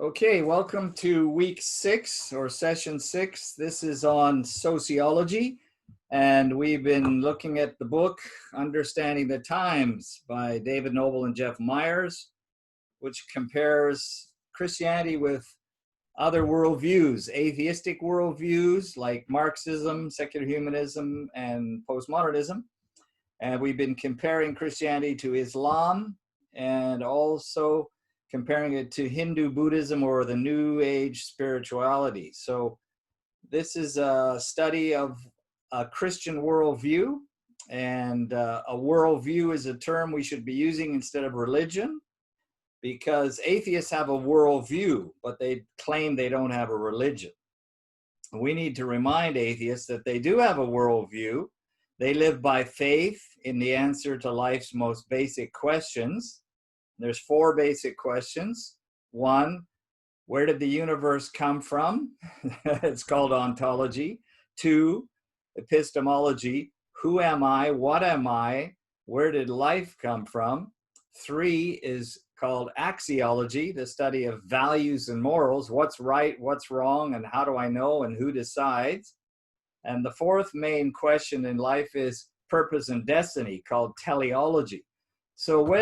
Okay, welcome to week 6 or session 6. This is on sociology, and we've been looking at the book Understanding the Times by David Noble and Jeff Myers, which compares Christianity with other worldviews, atheistic worldviews like Marxism, secular humanism, and postmodernism. And we've been comparing Christianity to Islam and also comparing it to Hindu Buddhism or the New Age spirituality. So this is a study of a Christian worldview, and a worldview is a term we should be using instead of religion, because atheists have a worldview, but they claim they don't have a religion. We need to remind atheists that they do have a worldview. They live by faith in the answer to life's most basic questions. There's 4 basic questions. 1, where did the universe come from? It's called ontology. 2, epistemology. Who am I? What am I? Where did life come from? 3 is called axiology, the study of values and morals. What's right, what's wrong, and how do I know, and who decides? And the 4th main question in life is purpose and destiny, called teleology. So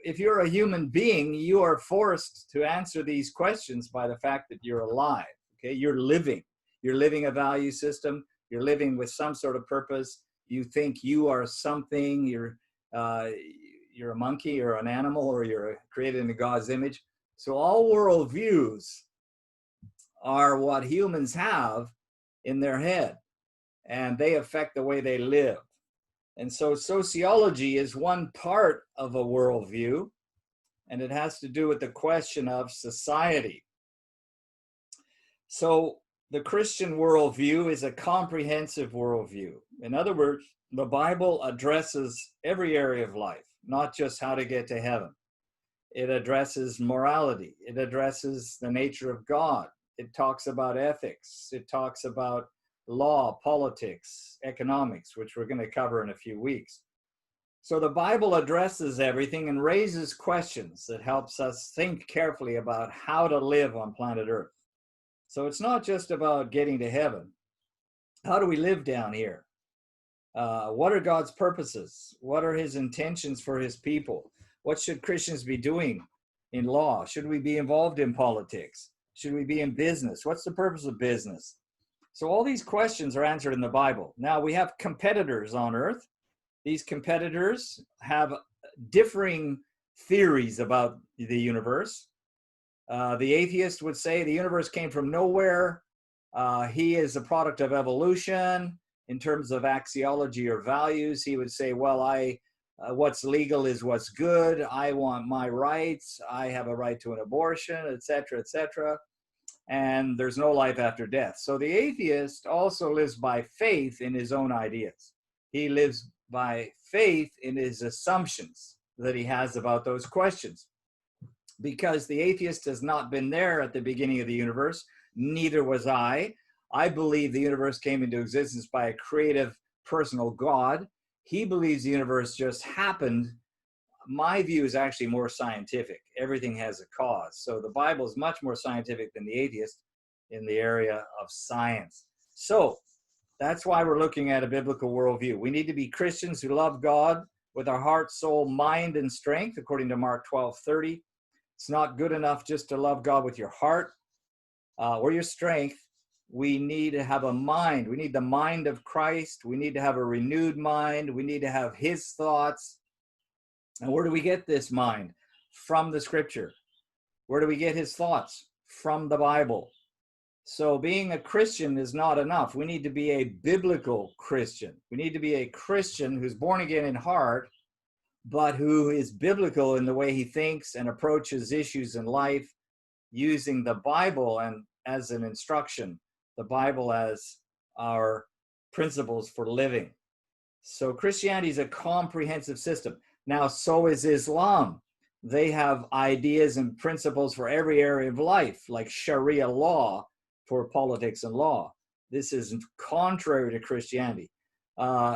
if you're a human being, you are forced to answer these questions by the fact that you're alive. Okay, you're living a value system. You're living with some sort of purpose. You think you are something. You're a monkey or an animal, or you're created in God's image. So all worldviews are what humans have in their head, and they affect the way they live. And so sociology is one part of a worldview, and it has to do with the question of society. So the Christian worldview is a comprehensive worldview. In other words, the Bible addresses every area of life, not just how to get to heaven. It addresses morality. It addresses the nature of God. It talks about ethics. It talks about law, politics, economics, which we're going to cover in a few weeks. So the Bible addresses everything and raises questions that helps us think carefully about how to live on planet Earth. So it's not just about getting to heaven. How do we live down here? What are God's purposes? What are his intentions for his people? What should Christians be doing in law? Should we be involved in politics? Should we be in business? What's the purpose of business? So all these questions are answered in the Bible. Now we have competitors on earth. These competitors have differing theories about the universe. The atheist would say the universe came from nowhere. He is a product of evolution. In terms of axiology or values, he would say, well, what's legal is what's good. I want my rights. I have a right to an abortion, etc., etc. And there's no life after death. So the atheist also lives by faith in his own ideas. He lives by faith in his assumptions that he has about those questions. Because the atheist has not been there at the beginning of the universe, neither was I. I believe the universe came into existence by a creative, personal God. He believes the universe just happened. My view is actually more scientific. Everything has a cause. So the Bible is much more scientific than the atheist in the area of science. So that's why we're looking at a biblical worldview. We need to be Christians who love God with our heart, soul, mind, and strength, according to Mark 12:30. It's not good enough just to love God with your heart or your strength. We need to have a mind. We need the mind of Christ. We need to have a renewed mind. We need to have his thoughts. And where do we get this mind? From the scripture. Where do we get his thoughts? From the Bible. So being a Christian is not enough. We need to be a biblical Christian. We need to be a Christian who's born again in heart, but who is biblical in the way he thinks and approaches issues in life, using the Bible and as an instruction, the Bible as our principles for living. So Christianity is a comprehensive system. Now, so is Islam. They have ideas and principles for every area of life, like Sharia law for politics and law. This is contrary to Christianity.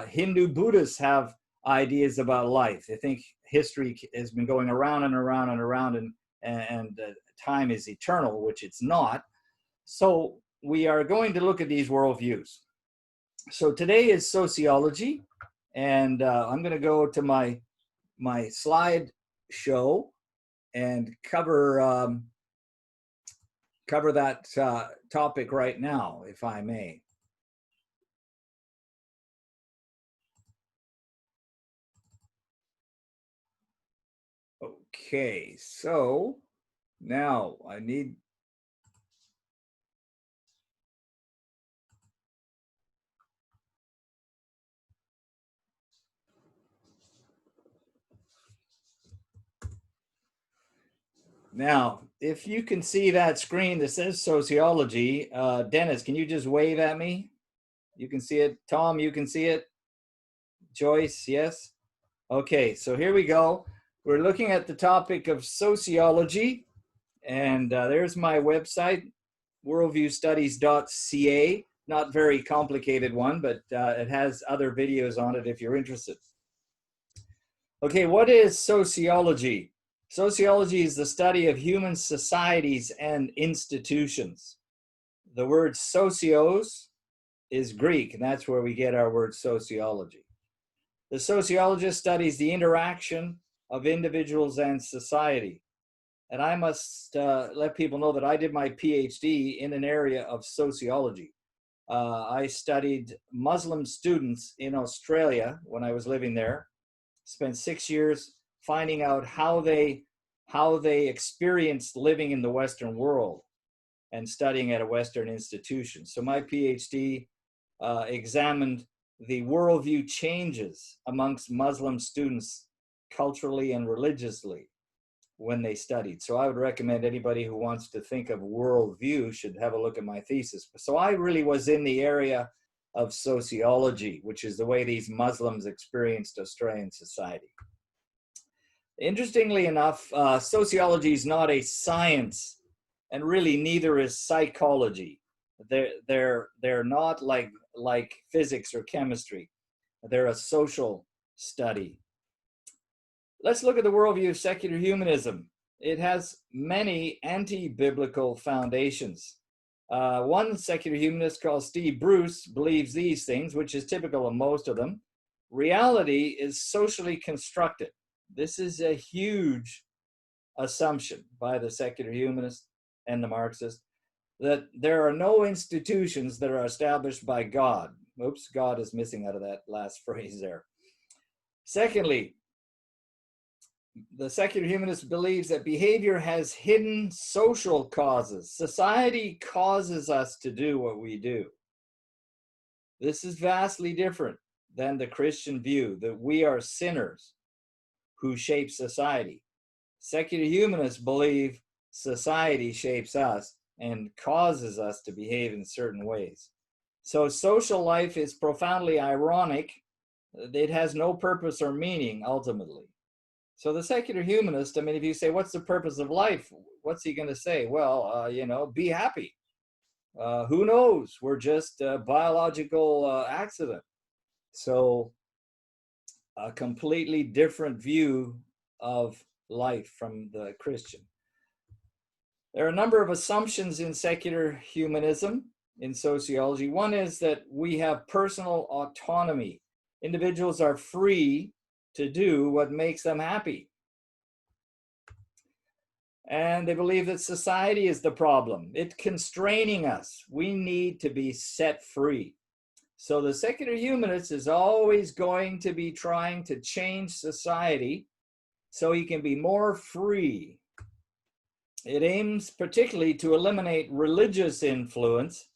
Hindu Buddhists have ideas about life. They think history has been going around and around and around, and and time is eternal, which it's not. So we are going to look at these worldviews. So today is sociology, and I'm going to go to my slide show and cover that topic right now, if I may. Okay, so now I need. Now, if you can see that screen that says sociology, Dennis, can you just wave at me? You can see it. Tom, you can see it. Joyce, yes? Okay, so here we go. We're looking at the topic of sociology, and there's my website, worldviewstudies.ca. Not very complicated one, but it has other videos on it if you're interested. Okay, what is sociology? Sociology is the study of human societies and institutions. The word socios is Greek, and that's where we get our word sociology. The sociologist studies the interaction of individuals and society. And I must let people know that I did my PhD in an area of sociology. I studied Muslim students in Australia when I was living there. Spent 6 years finding out how they experienced living in the Western world and studying at a Western institution. So my PhD examined the worldview changes amongst Muslim students culturally and religiously when they studied. So I would recommend anybody who wants to think of worldview should have a look at my thesis. So I really was in the area of sociology, which is the way these Muslims experienced Australian society. Interestingly enough, sociology is not a science, and really neither is psychology. They're not like physics or chemistry. They're a social study. Let's look at the worldview of secular humanism. It has many anti-biblical foundations. One secular humanist called Steve Bruce believes these things, which is typical of most of them. Reality is socially constructed. This is a huge assumption by the secular humanist and the Marxist, that there are no institutions that are established by God. Oops, God is missing out of that last phrase there. Secondly, the secular humanist believes that behavior has hidden social causes. Society causes us to do what we do. This is vastly different than the Christian view that we are sinners who shape society. Secular humanists believe society shapes us and causes us to behave in certain ways. So social life is profoundly ironic. It has no purpose or meaning ultimately. So the secular humanist, I mean, if you say, what's the purpose of life? What's he going to say? Well, be happy. Who knows? We're just a biological accident. So a completely different view of life from the Christian. There are a number of assumptions in secular humanism, in sociology. One is that we have personal autonomy. Individuals are free to do what makes them happy. And they believe that society is the problem. It's constraining us. We need to be set free. So the secular humanist is always going to be trying to change society so he can be more free. It aims particularly to eliminate religious influence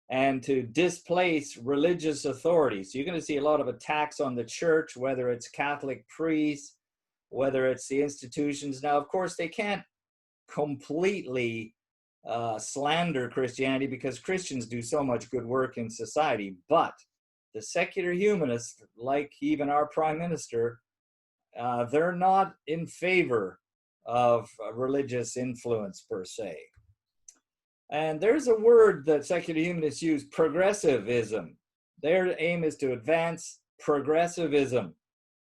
and to displace religious authorities. So you're going to see a lot of attacks on the church, whether it's Catholic priests, whether it's the institutions. Now, of course, they can't completely slander Christianity because Christians do so much good work in society. But the secular humanists, like even our prime minister, they're not in favor of religious influence per se. And there's a word that secular humanists use, progressivism. Their aim is to advance progressivism,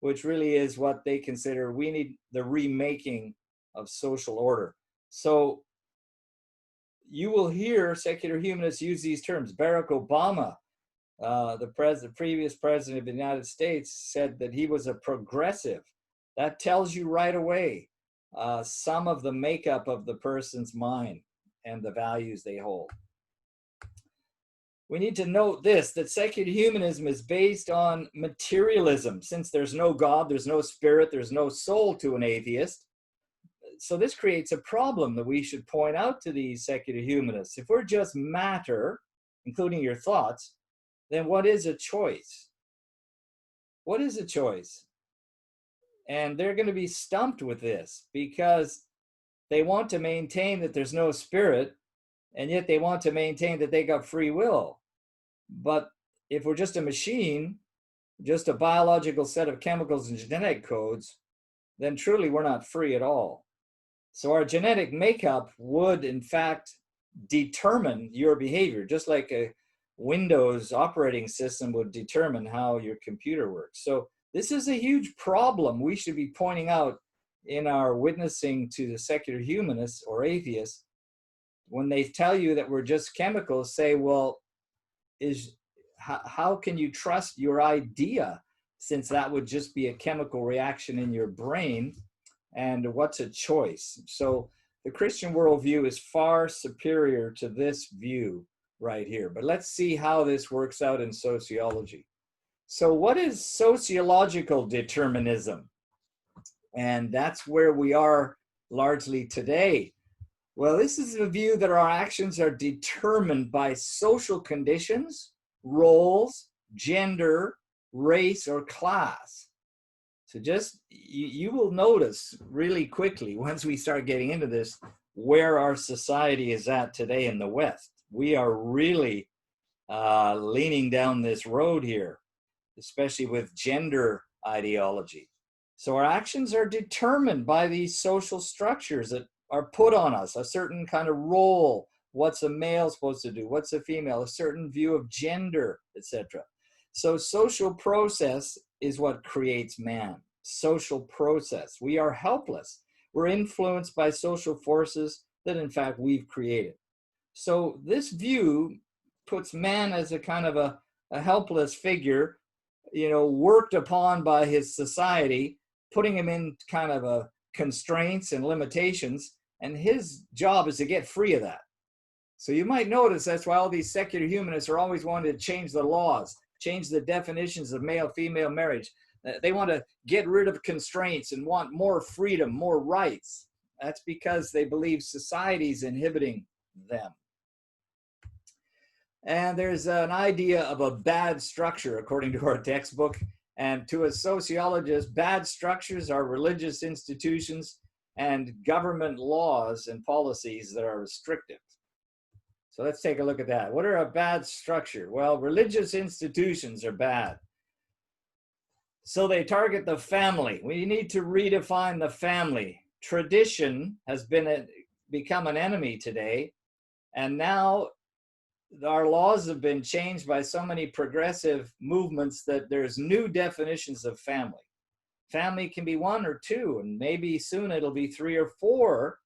which really is what they consider we need the remaking of social order. So you will hear secular humanists use these terms. Barack Obama, the previous president of the United States, said that he was a progressive. That tells you right away some of the makeup of the person's mind and the values they hold. We need to note this, that secular humanism is based on materialism. Since there's no God, there's no spirit, there's no soul to an atheist. So this creates a problem that we should point out to these secular humanists. If we're just matter, including your thoughts, then what is a choice? What is a choice? And they're going to be stumped with this because they want to maintain that there's no spirit, and yet they want to maintain that they got free will. But if we're just a machine, just a biological set of chemicals and genetic codes, then truly we're not free at all. So our genetic makeup would, in fact, determine your behavior, just like a Windows operating system would determine how your computer works. So this is a huge problem we should be pointing out in our witnessing to the secular humanists or atheists. When they tell you that we're just chemicals, say, well, how can you trust your idea, since that would just be a chemical reaction in your brain? And what's a choice? So the Christian worldview is far superior to this view right here. But let's see how this works out in sociology. So what is sociological determinism? And that's where we are largely today. Well, this is the view that our actions are determined by social conditions, roles, gender, race, or class. So just, you will notice really quickly once we start getting into this, where our society is at today in the West. We are really leaning down this road here, especially with gender ideology. So our actions are determined by these social structures that are put on us, a certain kind of role. What's a male supposed to do? What's a female? A certain view of gender, etc. So social process is what creates man. Social process. We are helpless. We're influenced by social forces that in fact we've created. So this view puts man as a kind of a helpless figure, worked upon by his society, putting him in kind of a constraints and limitations, and his job is to get free of that. So you might notice that's why all these secular humanists are always wanting to change the laws, change the definitions of male-female marriage. They want to get rid of constraints and want more freedom, more rights. That's because they believe society's inhibiting them. And there's an idea of a bad structure, according to our textbook. And to a sociologist, bad structures are religious institutions and government laws and policies that are restrictive. So let's take a look at that. What are a bad structure? Well, religious institutions are bad. So they target the family. We need to redefine the family. Tradition has become an enemy today. And now our laws have been changed by so many progressive movements that there's new definitions of family. Family can be one or two, and maybe soon it'll be three or four.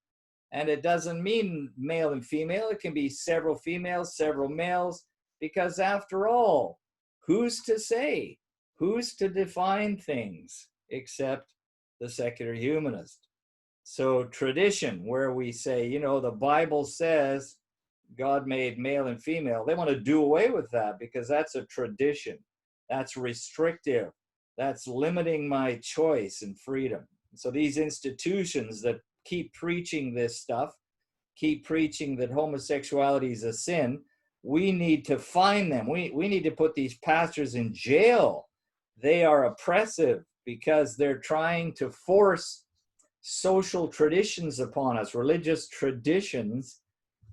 And it doesn't mean male and female. It can be several females, several males, because after all, who's to say? Who's to define things except the secular humanist? So tradition, where we say, the Bible says God made male and female, they want to do away with that because that's a tradition. That's restrictive. That's limiting my choice and freedom. So these institutions that keep preaching this stuff, keep preaching that homosexuality is a sin, we need to find them. We need to put these pastors in jail. They are oppressive because they're trying to force social traditions upon us, religious traditions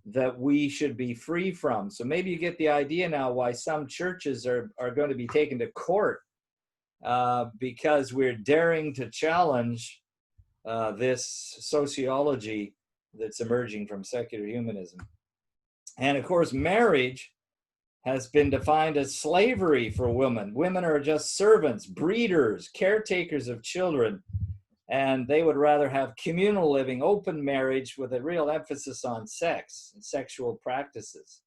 that we should be free from. So maybe you get the idea now why some churches are going to be taken to court because we're daring to challenge this sociology that's emerging from secular humanism. And of course, marriage has been defined as slavery for women. Women are just servants, breeders, caretakers of children. And they would rather have communal living, open marriage with a real emphasis on sex and sexual practices.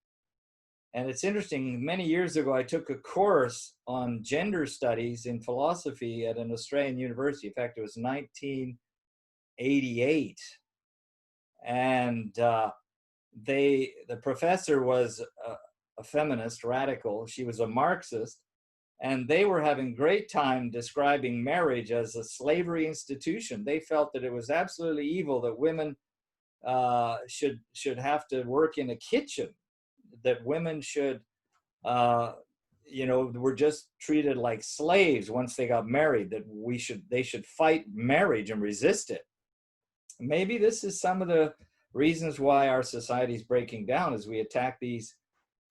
And it's interesting, many years ago, I took a course on gender studies in philosophy at an Australian university. In fact, it was 1988. And the professor was a feminist, radical. She was a Marxist. And they were having great time describing marriage as a slavery institution. They felt that it was absolutely evil that women should have to work in a kitchen, that women should, were just treated like slaves once they got married, that they should fight marriage and resist it. Maybe this is some of the reasons why our society is breaking down, as we attack these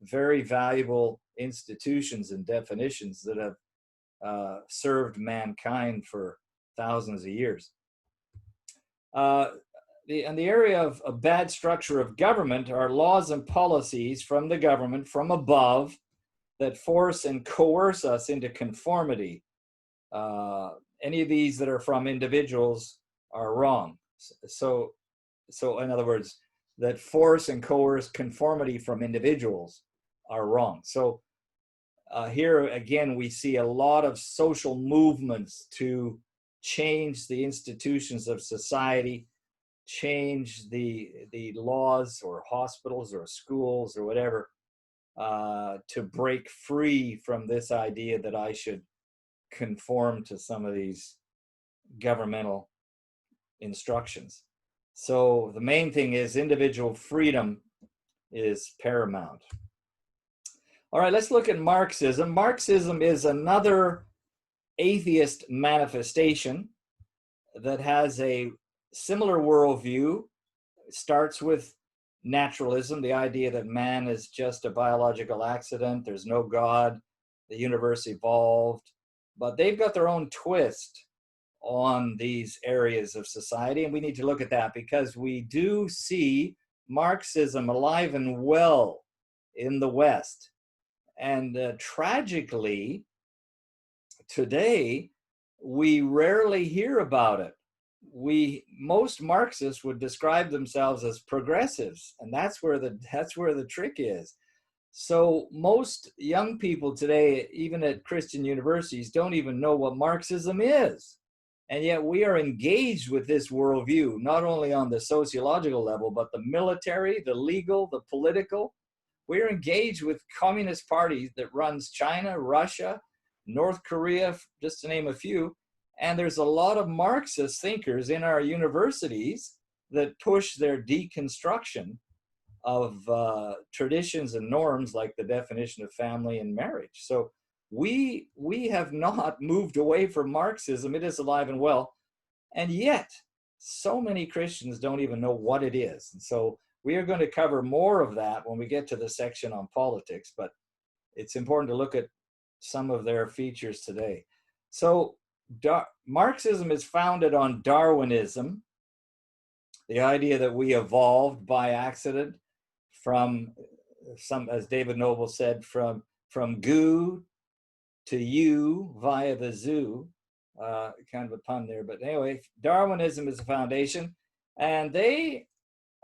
very valuable institutions and definitions that have served mankind for thousands of years. In the area of a bad structure of government are laws and policies from the government, from above, that force and coerce us into conformity. Any of these that are from individuals are wrong. So in other words, that force and coerce conformity from individuals are wrong. So here again, we see a lot of social movements to change the institutions of society, change the laws or hospitals or schools or whatever, to break free from this idea that I should conform to some of these governmental instructions. So the main thing is individual freedom is paramount. All right, let's look at Marxism. Marxism is another atheist manifestation that has a similar worldview. It starts with naturalism, the idea that man is just a biological accident, there's no God, the universe evolved, but they've got their own twist on these areas of society, and we need to look at that because we do see Marxism alive and well in the West. And tragically, today, we rarely hear about it. Most Marxists would describe themselves as progressives, and that's where the trick is. So most young people today, even at Christian universities, don't even know what Marxism is. And yet we are engaged with this worldview, not only on the sociological level, but the military, the legal, the political. We're engaged with communist parties that runs China, Russia, North Korea, just to name a few. And there's a lot of Marxist thinkers in our universities that push their deconstruction of traditions and norms like the definition of family and marriage. So we have not moved away from Marxism. It is alive and well. And yet, so many Christians don't even know what it is. And so we are going to cover more of that when we get to the section on politics, but it's important to look at some of their features today. So Marxism is founded on Darwinism, the idea that we evolved by accident from as David Noble said, from goo to you via the zoo. Kind of a pun there, but anyway, Darwinism is the foundation, and they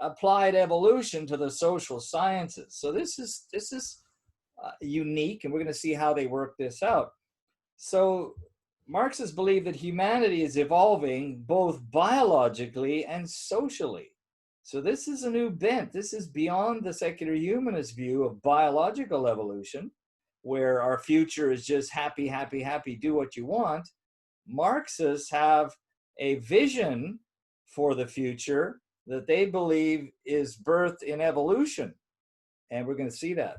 applied evolution to the social sciences. So this is unique, and we're going to see how they work this out. So Marxists believe that humanity is evolving both biologically and socially. So this is a new bent. This is beyond the secular humanist view of biological evolution, where our future is just happy, happy, happy, do what you want. Marxists have a vision for the future that they believe is birthed in evolution. And we're going to see that.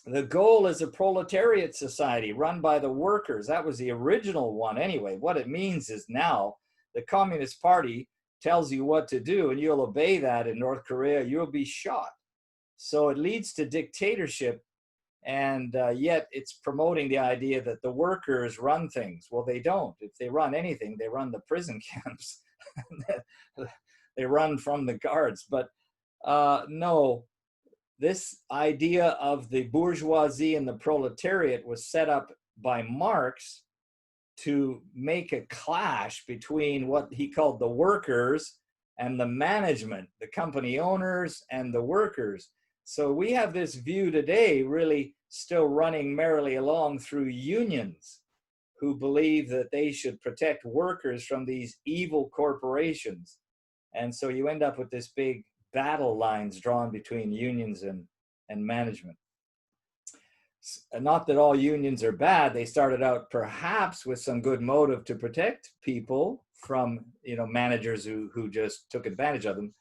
The goal is a proletariat society run by the workers. That was the original one anyway. What it means is now the Communist Party tells you what to do and you'll obey that in North Korea, you'll be shot. So it leads to dictatorship, and yet it's promoting the idea that the workers run things. Well, they don't. If they run anything, they run the prison camps. They run from the guards. But no, this idea of the bourgeoisie and the proletariat was set up by Marx to make a clash between what he called the workers and the management, the company owners and the workers. So we have this view today really still running merrily along through unions who believe that they should protect workers from these evil corporations. And so you end up with this big battle lines drawn between unions and management. Not that all unions are bad. They started out perhaps with some good motive to protect people from, managers who just took advantage of them.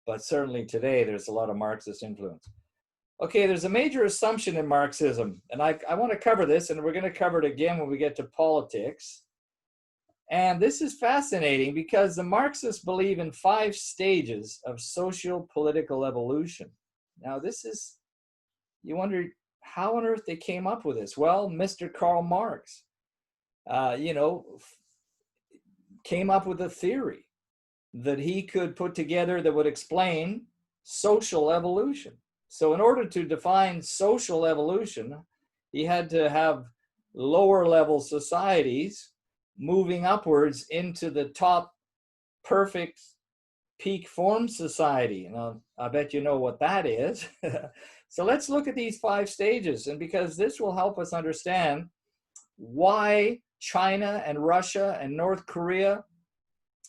But certainly today, there's a lot of Marxist influence. Okay, there's a major assumption in Marxism, and I want to cover this, and we're going to cover it again when we get to politics. And this is fascinating because the Marxists believe in 5 stages of socio-political evolution. Now, this is, you wonder, how on earth they came up with this? Well, Mr. Karl Marx, came up with a theory that he could put together that would explain social evolution. So in order to define social evolution, he had to have lower level societies moving upwards into the top perfect peak form society. And I bet you know what that is. So let's look at these 5 stages, and because this will help us understand why China and Russia and North Korea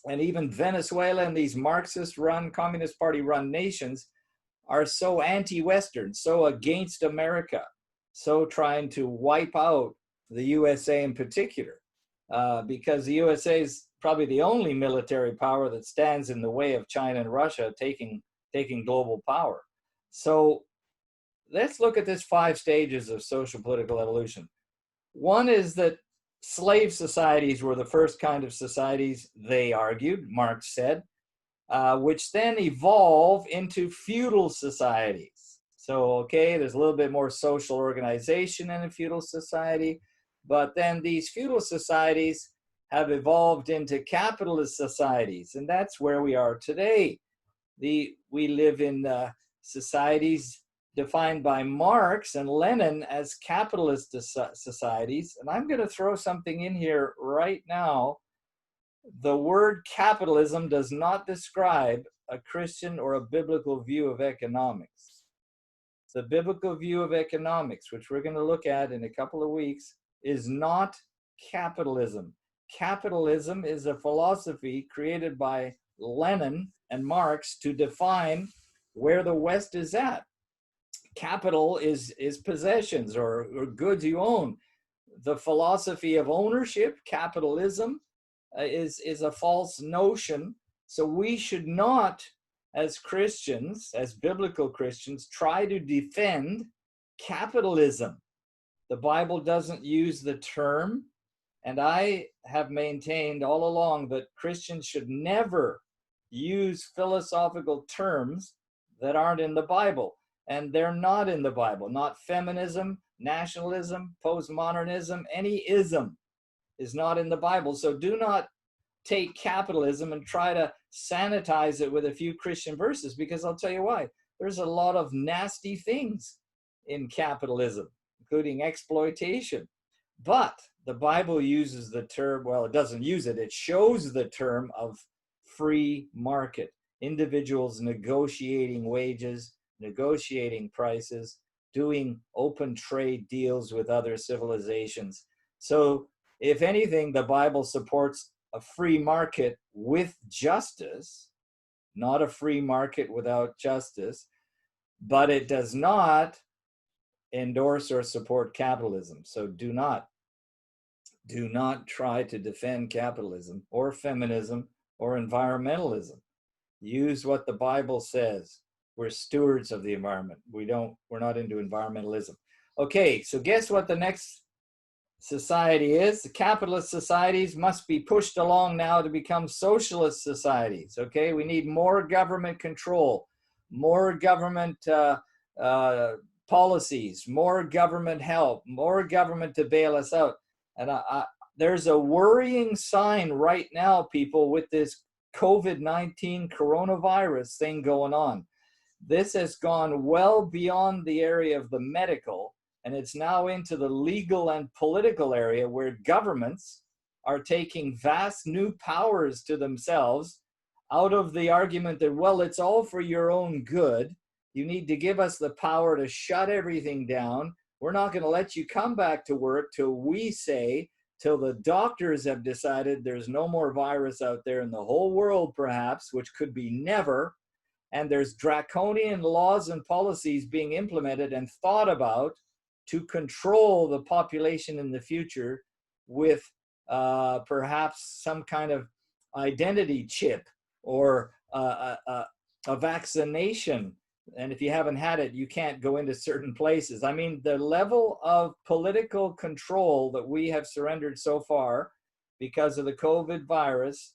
and even Venezuela and these Marxist-run, Communist Party-run nations are so anti-Western, so against America, so trying to wipe out the USA in particular, because the USA is probably the only military power that stands in the way of China and Russia taking global power. So let's look at this 5 stages of social political evolution. One is that slave societies were the first kind of societies, they argued, Marx said, which then evolve into feudal societies. So, okay, there's a little bit more social organization in a feudal society, but then these feudal societies have evolved into capitalist societies, and that's where we are today. We live in societies defined by Marx and Lenin as capitalist societies. And I'm going to throw something in here right now. The word capitalism does not describe a Christian or a biblical view of economics. The biblical view of economics, which we're going to look at in a couple of weeks, is not capitalism. Capitalism is a philosophy created by Lenin and Marx to define where the West is at. Capital is possessions or goods you own. The philosophy of ownership, capitalism, is a false notion. So we should not, as Christians, as biblical Christians, try to defend capitalism. The Bible doesn't use the term, and I have maintained all along that Christians should never use philosophical terms that aren't in the Bible. And they're not in the Bible. Not feminism, nationalism, postmodernism, any ism is not in the Bible. So do not take capitalism and try to sanitize it with a few Christian verses, because I'll tell you why. There's a lot of nasty things in capitalism, including exploitation. But the Bible uses the term, well, it doesn't use it, it shows the term of free market. Individuals negotiating wages, negotiating prices, doing open trade deals with other civilizations. So if anything, the Bible supports a free market with justice, not a free market without justice, but it does not endorse or support capitalism. So do not try to defend capitalism or feminism or environmentalism. Use what the Bible says. We're stewards of the environment. We're not into environmentalism. Okay, so guess what the next society is? The capitalist societies must be pushed along now to become socialist societies. Okay, we need more government control, more government policies, more government help, more government to bail us out. And there's a worrying sign right now, people, with this COVID-19 coronavirus thing going on. This has gone well beyond the area of the medical, and it's now into the legal and political area where governments are taking vast new powers to themselves out of the argument that, well, it's all for your own good. You need to give us the power to shut everything down. We're not going to let you come back to work till we say, till the doctors have decided there's no more virus out there in the whole world, perhaps, which could be never. And there's draconian laws and policies being implemented and thought about to control the population in the future with perhaps some kind of identity chip or a vaccination. And if you haven't had it, you can't go into certain places. I mean, the level of political control that we have surrendered so far because of the COVID virus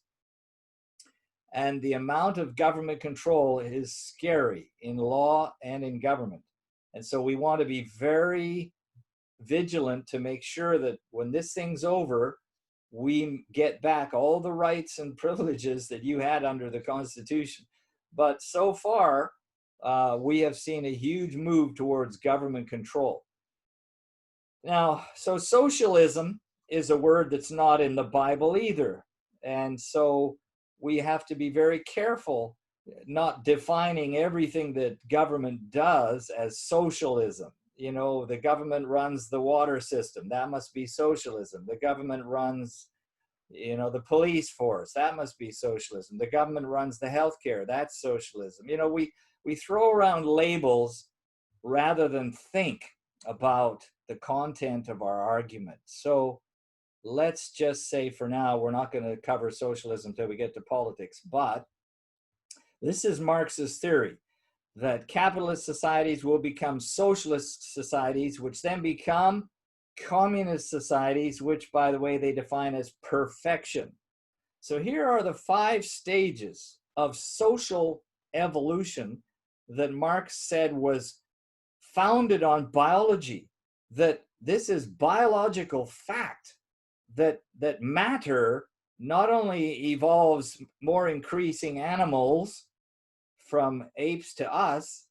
and the amount of government control is scary in law and in government. And so we want to be very vigilant to make sure that when this thing's over, we get back all the rights and privileges that you had under the Constitution. But so far, we have seen a huge move towards government control. Now, so socialism is a word that's not in the Bible either. And so we have to be very careful not defining everything that government does as socialism. You know, the government runs the water system. That must be socialism. The government runs, you know, the police force. That must be socialism. The government runs the healthcare. That's socialism. You know, we throw around labels rather than think about the content of our argument. So let's just say for now, we're not going to cover socialism until we get to politics. But this is Marx's theory, that capitalist societies will become socialist societies, which then become communist societies, which, by the way, they define as perfection. So here are the 5 stages of social evolution that Marx said was founded on biology, that this is biological fact, that matter not only evolves more increasing animals from apes to us,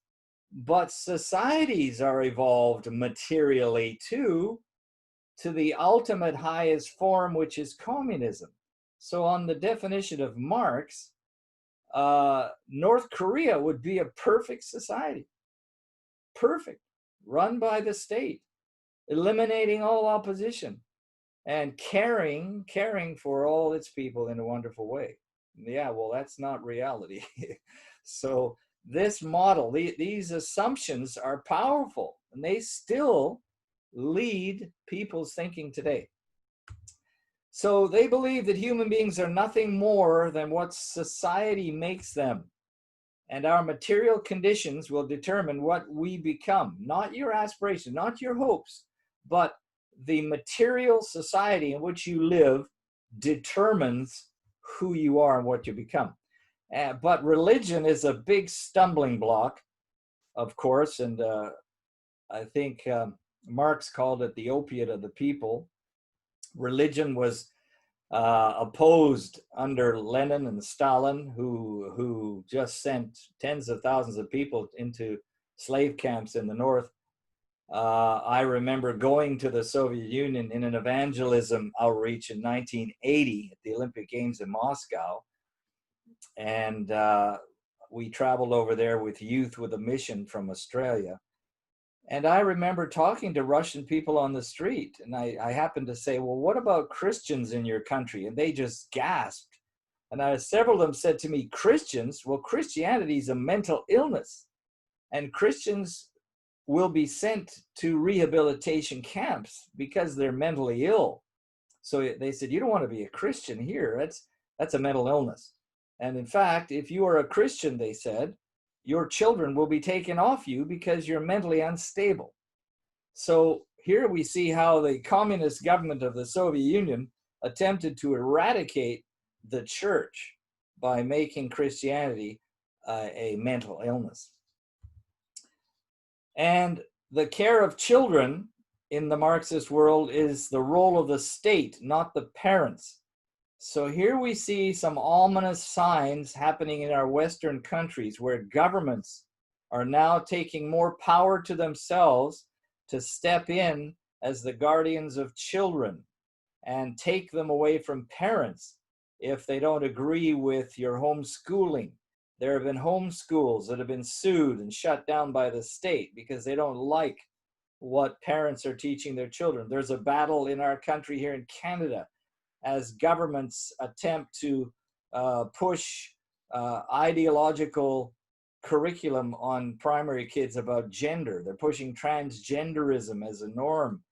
but societies are evolved materially too, to the ultimate highest form, which is communism. So on the definition of Marx, North Korea would be a perfect society. Perfect. Run by the state, eliminating all opposition and caring for all its people in a wonderful way. Yeah, well, that's not reality. So this model, these assumptions are powerful, and they still lead people's thinking today. So they believe that human beings are nothing more than what society makes them. And our material conditions will determine what we become. Not your aspirations, not your hopes, but the material society in which you live determines who you are and what you become. But religion is a big stumbling block, of course, and I think Marx called it the opiate of the people. Religion was opposed under Lenin and Stalin, who just sent tens of thousands of people into slave camps in the north. I remember going to the Soviet Union in an evangelism outreach in 1980 at the Olympic Games in Moscow. And we traveled over there with Youth with a Mission from Australia. And I remember talking to Russian people on the street. And I happened to say, well, what about Christians in your country? And they just gasped. And several of them said to me, Christians? Well, Christianity is a mental illness. And Christians will be sent to rehabilitation camps because they're mentally ill. So they said, you don't want to be a Christian here. That's a mental illness. And in fact, if you are a Christian, they said, your children will be taken off you because you're mentally unstable. So here we see how the communist government of the Soviet Union attempted to eradicate the church by making Christianity a mental illness. And the care of children in the Marxist world is the role of the state, not the parents. So here we see some ominous signs happening in our Western countries where governments are now taking more power to themselves to step in as the guardians of children. and take them away from parents if they don't agree with your homeschooling. There have been homeschools that have been sued and shut down by the state because they don't like what parents are teaching their children. There's a battle in our country here in Canada as governments attempt to push ideological curriculum on primary kids about gender. They're pushing transgenderism as a norm.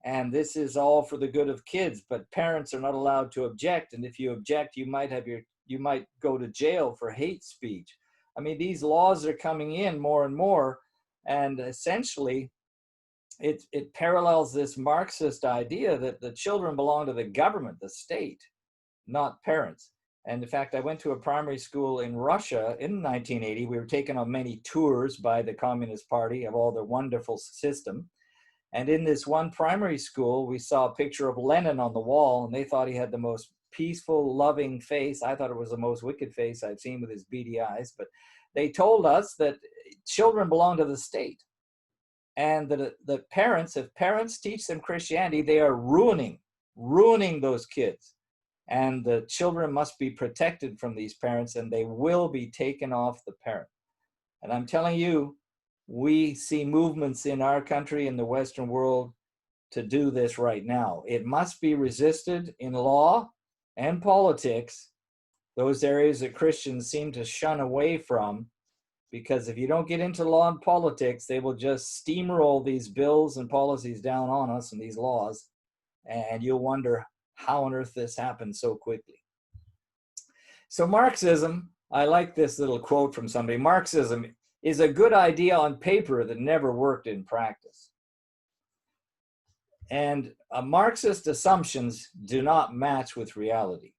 And this is all for the good of kids, but parents are not allowed to object. And if you object, you might go to jail for hate speech. I mean, these laws are coming in more and more, and essentially it parallels this Marxist idea that the children belong to the government, the state, not parents. And in fact, I went to a primary school in Russia in 1980. We were taken on many tours by the Communist Party of all their wonderful system. And in this one primary school, we saw a picture of Lenin on the wall, and they thought he had the most peaceful, loving face. I thought it was the most wicked face I'd seen with his beady eyes. But they told us that children belong to the state. And the parents, if parents teach them Christianity, they are ruining those kids. And the children must be protected from these parents, and they will be taken off the parent. And I'm telling you, we see movements in our country, in the Western world, to do this right now. It must be resisted in law and politics, those areas that Christians seem to shun away from, because if you don't get into law and politics, they will just steamroll these bills and policies down on us and these laws, and you'll wonder how on earth this happened so quickly. So Marxism, I like this little quote from somebody. Marxism is a good idea on paper that never worked in practice. And Marxist assumptions do not match with reality.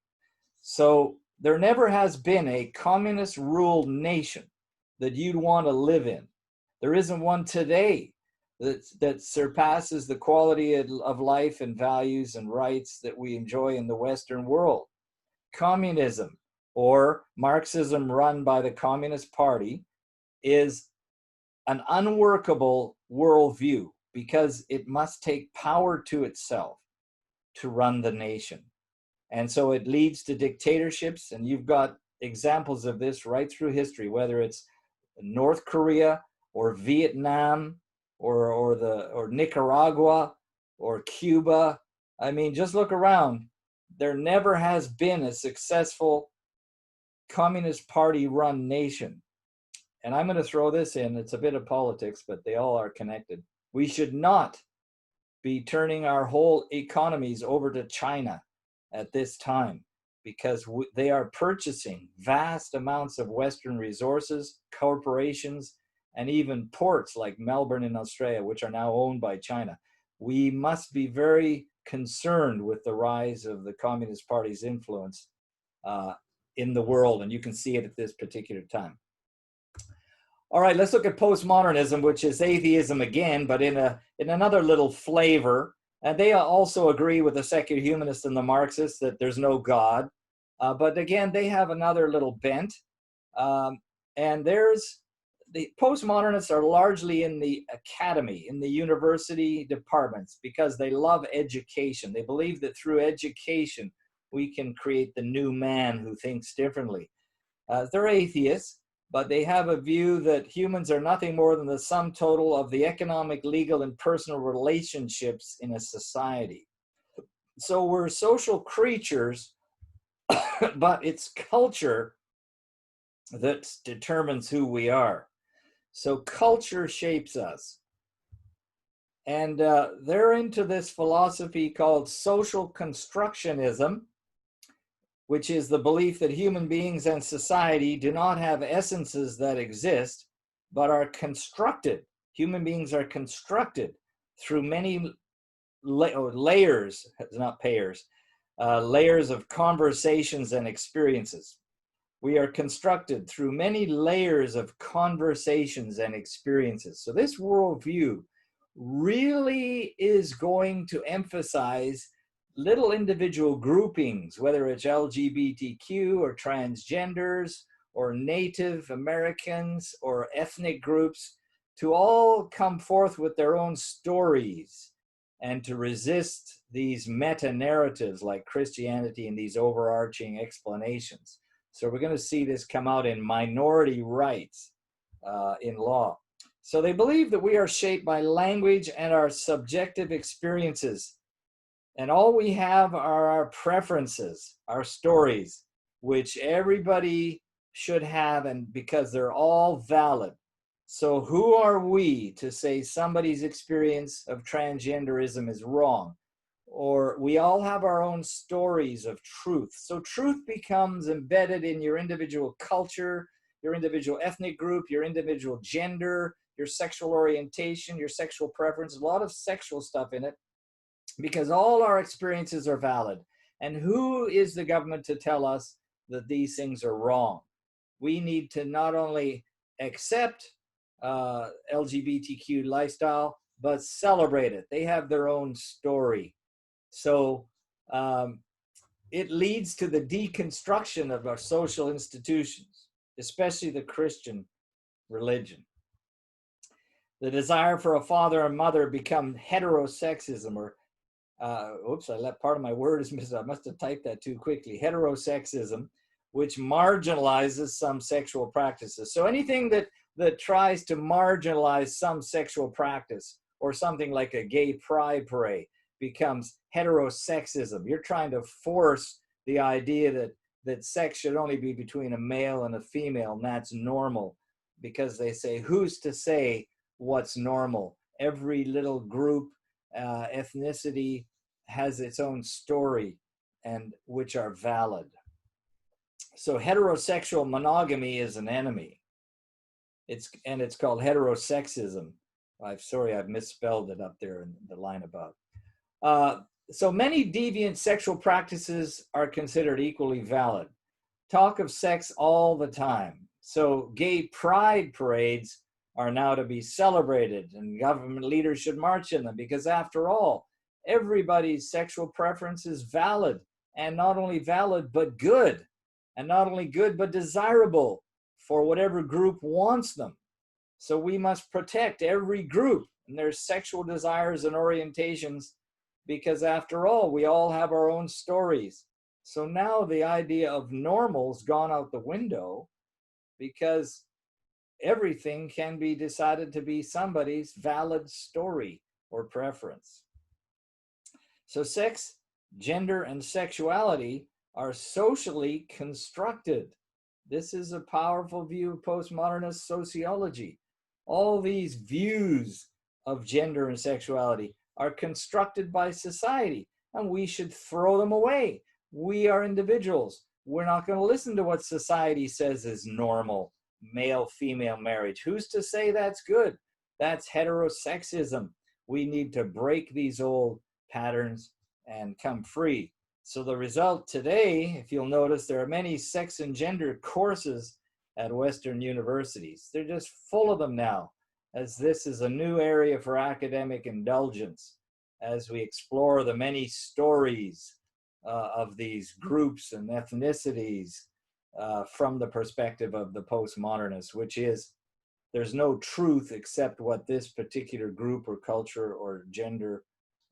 So there never has been a communist ruled nation that you'd want to live in. There isn't one today that surpasses the quality of life and values and rights that we enjoy in the Western world. Communism, or Marxism run by the Communist Party, is an unworkable worldview because it must take power to itself to run the nation. And so it leads to dictatorships, and you've got examples of this right through history, whether it's North Korea or Vietnam or Nicaragua or Cuba. I mean, just look around. There never has been a successful Communist Party run nation. And I'm going to throw this in. It's a bit of politics, but they all are connected. We should not be turning our whole economies over to China at this time, because they are purchasing vast amounts of Western resources, corporations, and even ports like Melbourne in Australia, which are now owned by China. We must be very concerned with the rise of the Communist Party's influence in the world, and you can see it at this particular time. All right, let's look at postmodernism, which is atheism again, but in another little flavor. And they also agree with the secular humanists and the Marxists that there's no God. But again, they have another little bent. And there's the postmodernists are largely in the academy, in the university departments, because they love education. They believe that through education, we can create the new man who thinks differently. They're atheists, but they have a view that humans are nothing more than the sum total of the economic, legal, and personal relationships in a society. So we're social creatures, but it's culture that determines who we are. So culture shapes us. And they're into this philosophy called social constructionism, which is the belief that human beings and society do not have essences that exist, but are constructed. Human beings are constructed through many layers, not pairs, layers of conversations and experiences. We are constructed through many layers of conversations and experiences. So this worldview really is going to emphasize little individual groupings, whether it's LGBTQ or transgenders or Native Americans or ethnic groups, to all come forth with their own stories and to resist these meta-narratives like Christianity and these overarching explanations. So we're going to see this come out in minority rights in law. So they believe that we are shaped by language and our subjective experiences. And all we have are our preferences, our stories, which everybody should have, and because they're all valid. So who are we to say somebody's experience of transgenderism is wrong? Or we all have our own stories of truth. So truth becomes embedded in your individual culture, your individual ethnic group, your individual gender, your sexual orientation, your sexual preference, a lot of sexual stuff in it, because all our experiences are valid. And who is the government to tell us that these things are wrong? We need to not only accept LGBTQ lifestyle, but celebrate it. They have their own story. So it leads to the deconstruction of our social institutions, especially the Christian religion. The desire for a father and mother become heterosexism, or oops, I let part of my word is missed. I must have typed that too quickly. Heterosexism, which marginalizes some sexual practices. So anything that tries to marginalize some sexual practice, or something like a gay pride parade, becomes heterosexism. You're trying to force the idea that sex should only be between a male and a female, and that's normal, because they say, who's to say what's normal? Every little group, ethnicity has its own story, and which are valid. So heterosexual monogamy is an enemy. It's called heterosexism. I've misspelled it up there in the line above. So many deviant sexual practices are considered equally valid. Talk of sex all the time. So gay pride parades are now to be celebrated, and government leaders should march in them, because after all, everybody's sexual preference is valid, and not only valid, but good, and not only good, but desirable for whatever group wants them. So we must protect every group and their sexual desires and orientations, because after all, we all have our own stories. So now the idea of normal's gone out the window, because everything can be decided to be somebody's valid story or preference. So sex, gender, and sexuality are socially constructed. This is a powerful view of postmodernist sociology. All these views of gender and sexuality are constructed by society, and we should throw them away. We are individuals. We're not going to listen to what society says is normal. Male-female marriage. Who's to say that's good? That's heterosexism. We need to break these old patterns and come free. So the result today, if you'll notice, there are many sex and gender courses at Western universities. They're just full of them now, as this is a new area for academic indulgence, as we explore the many stories of these groups and ethnicities from the perspective of the postmodernists, which is there's no truth except what this particular group or culture or gender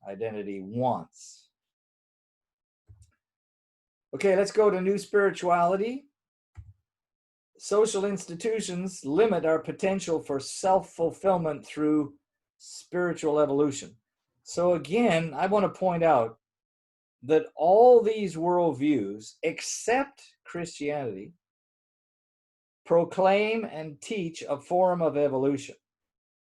identity wants. Okay, let's go to new spirituality. Social institutions limit our potential for self-fulfillment through spiritual evolution. So again, I want to point out that all these worldviews, except Christianity, proclaim and teach a form of evolution.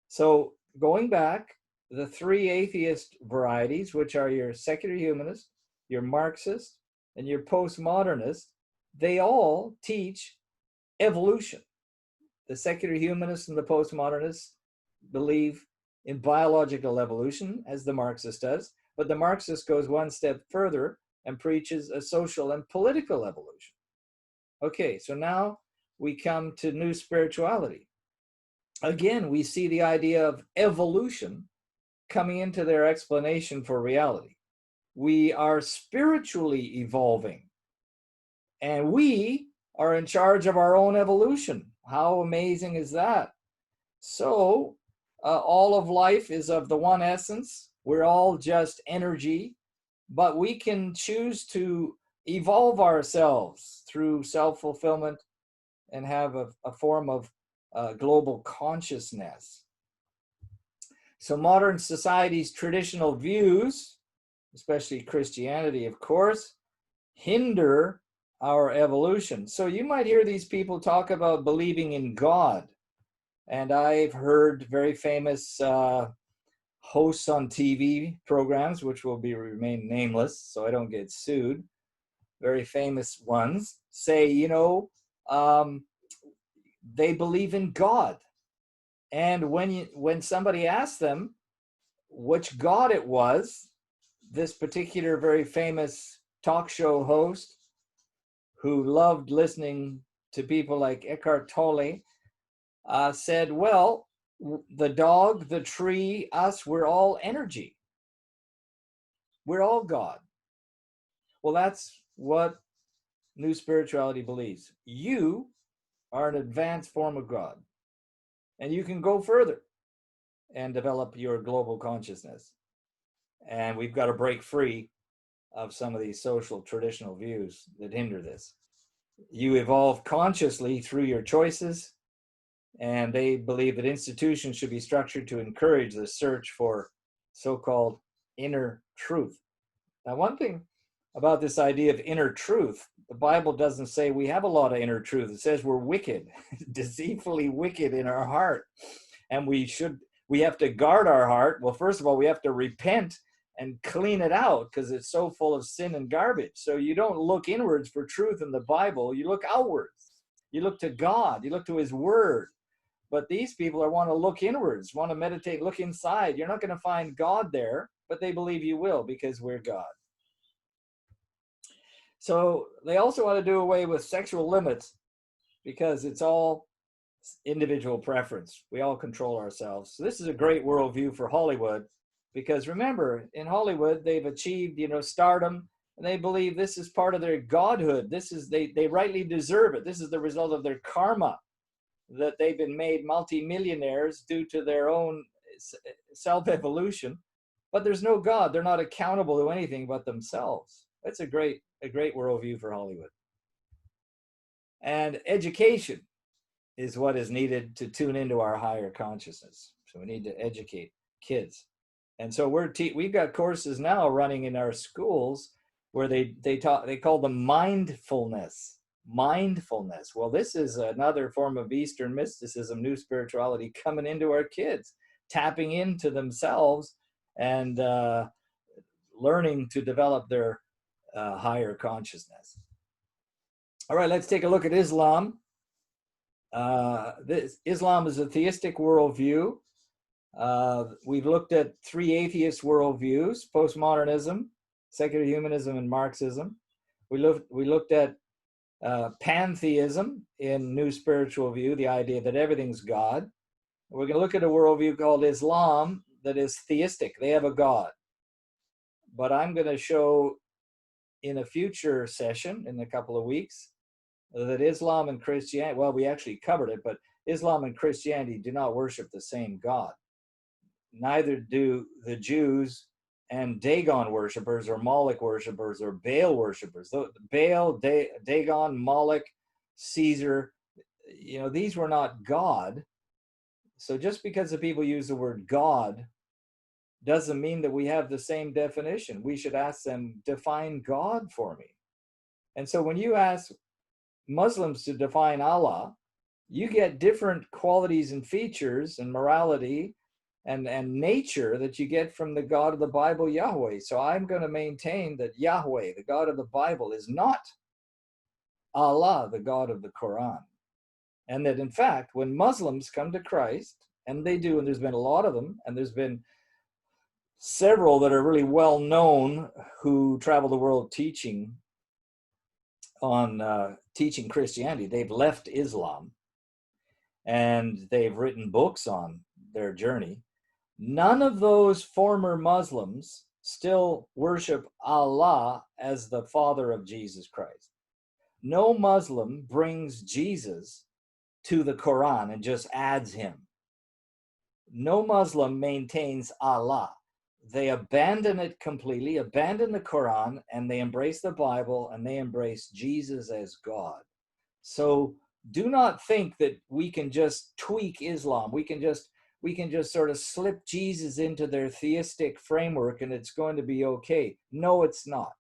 So going back, the three atheist varieties, which are your secular humanist, your Marxist, and your postmodernist, they all teach evolution. The secular humanists and the postmodernists believe in biological evolution, as the Marxist does, but the Marxist goes one step further and preaches a social and political evolution. Okay, so now we come to new spirituality. Again, we see the idea of evolution coming into their explanation for reality. We are spiritually evolving, and we are in charge of our own evolution. How amazing is that? So all of life is of the one essence, We're all just energy, but we can choose to evolve ourselves through self-fulfillment and have a form of global consciousness. So modern society's traditional views, especially Christianity, of course, hinder our evolution. So you might hear these people talk about believing in God. And I've heard very famous hosts on TV programs, which will remain nameless so I don't get sued, very famous ones, say, they believe in God. And when somebody asks them which God it was, this particular very famous talk show host who loved listening to people like Eckhart Tolle said, well, the dog, the tree, us, we're all energy. We're all God. Well, that's what New Spirituality believes. You are an advanced form of God. And you can go further and develop your global consciousness. And we've got to break free of some of these social traditional views that hinder this. You evolve consciously through your choices, and they believe that institutions should be structured to encourage the search for so-called inner truth. Now, one thing about this idea of inner truth, the Bible doesn't say we have a lot of inner truth. It says we're wicked, deceitfully wicked in our heart. And we have to guard our heart. Well, first of all, we have to repent and clean it out because it's so full of sin and garbage. So you don't look inwards for truth in the Bible. You look outwards. You look to God. You look to his word. But these people want to look inwards, want to meditate, look inside. You're not going to find God there, but they believe you will because we're God. So they also want to do away with sexual limits because it's all individual preference. We all control ourselves. So this is a great worldview for Hollywood because remember, in Hollywood, they've achieved, stardom, and they believe this is part of their godhood. This is, they rightly deserve it. This is the result of their karma, that they've been made multimillionaires due to their own self-evolution. But there's no God. They're not accountable to anything but themselves. That's a great worldview for Hollywood. And education is what is needed to tune into our higher consciousness. So we need to educate kids. And so we've got courses now running in our schools where they call them mindfulness. Mindfulness. Well, this is another form of Eastern mysticism, new spirituality coming into our kids, tapping into themselves and learning to develop their higher consciousness. All right, let's take a look at Islam. Islam is a theistic worldview. We've looked at three atheist worldviews: postmodernism, secular humanism, and Marxism. We looked at pantheism in New Spiritual View, the idea that everything's God. We're going to look at a worldview called Islam that is theistic. They have a God. But I'm going to show in a future session in a couple of weeks that Islam and Christianity, well, we actually covered it, but Islam and Christianity do not worship the same God. Neither do the Jews and Dagon worshipers or Moloch worshipers or Baal worshipers. Baal, Dagon, Moloch, Caesar, these were not God. So just because the people use the word God doesn't mean that we have the same definition. We should ask them, define God for me. And so when you ask Muslims to define Allah, you get different qualities and features and morality and nature that you get from the God of the Bible, Yahweh. So I'm going to maintain that Yahweh, the God of the Bible, is not Allah, the God of the Quran. And that in fact, when Muslims come to Christ, and they do, and there's been a lot of them, and there's been several that are really well known who travel the world teaching Christianity. They've left Islam and they've written books on their journey. None of those former Muslims still worship Allah as the Father of Jesus Christ. No Muslim brings Jesus to the Quran and just adds him. No Muslim maintains Allah. they abandon it completely, abandon the Quran, and they embrace the Bible, and they embrace Jesus as God. So do not think that we can just tweak Islam. We can just sort of slip Jesus into their theistic framework and it's going to be okay. No, it's not.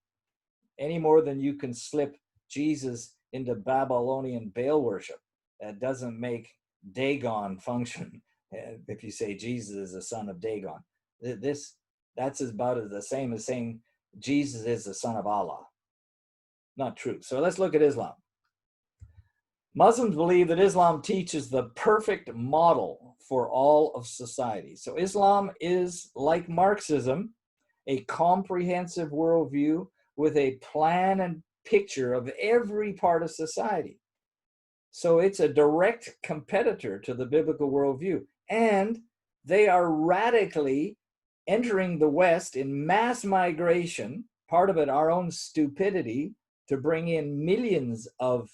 Any more than you can slip Jesus into Babylonian Baal worship. That doesn't make Dagon function. If you say Jesus is the son of Dagon, that's about the same as saying Jesus is the son of Allah. Not true. So let's look at Islam. Muslims believe that Islam teaches the perfect model for all of society. So Islam is, like Marxism, a comprehensive worldview with a plan and picture of every part of society. So it's a direct competitor to the biblical worldview. And they are radically entering the West in mass migration, part of it our own stupidity, to bring in millions of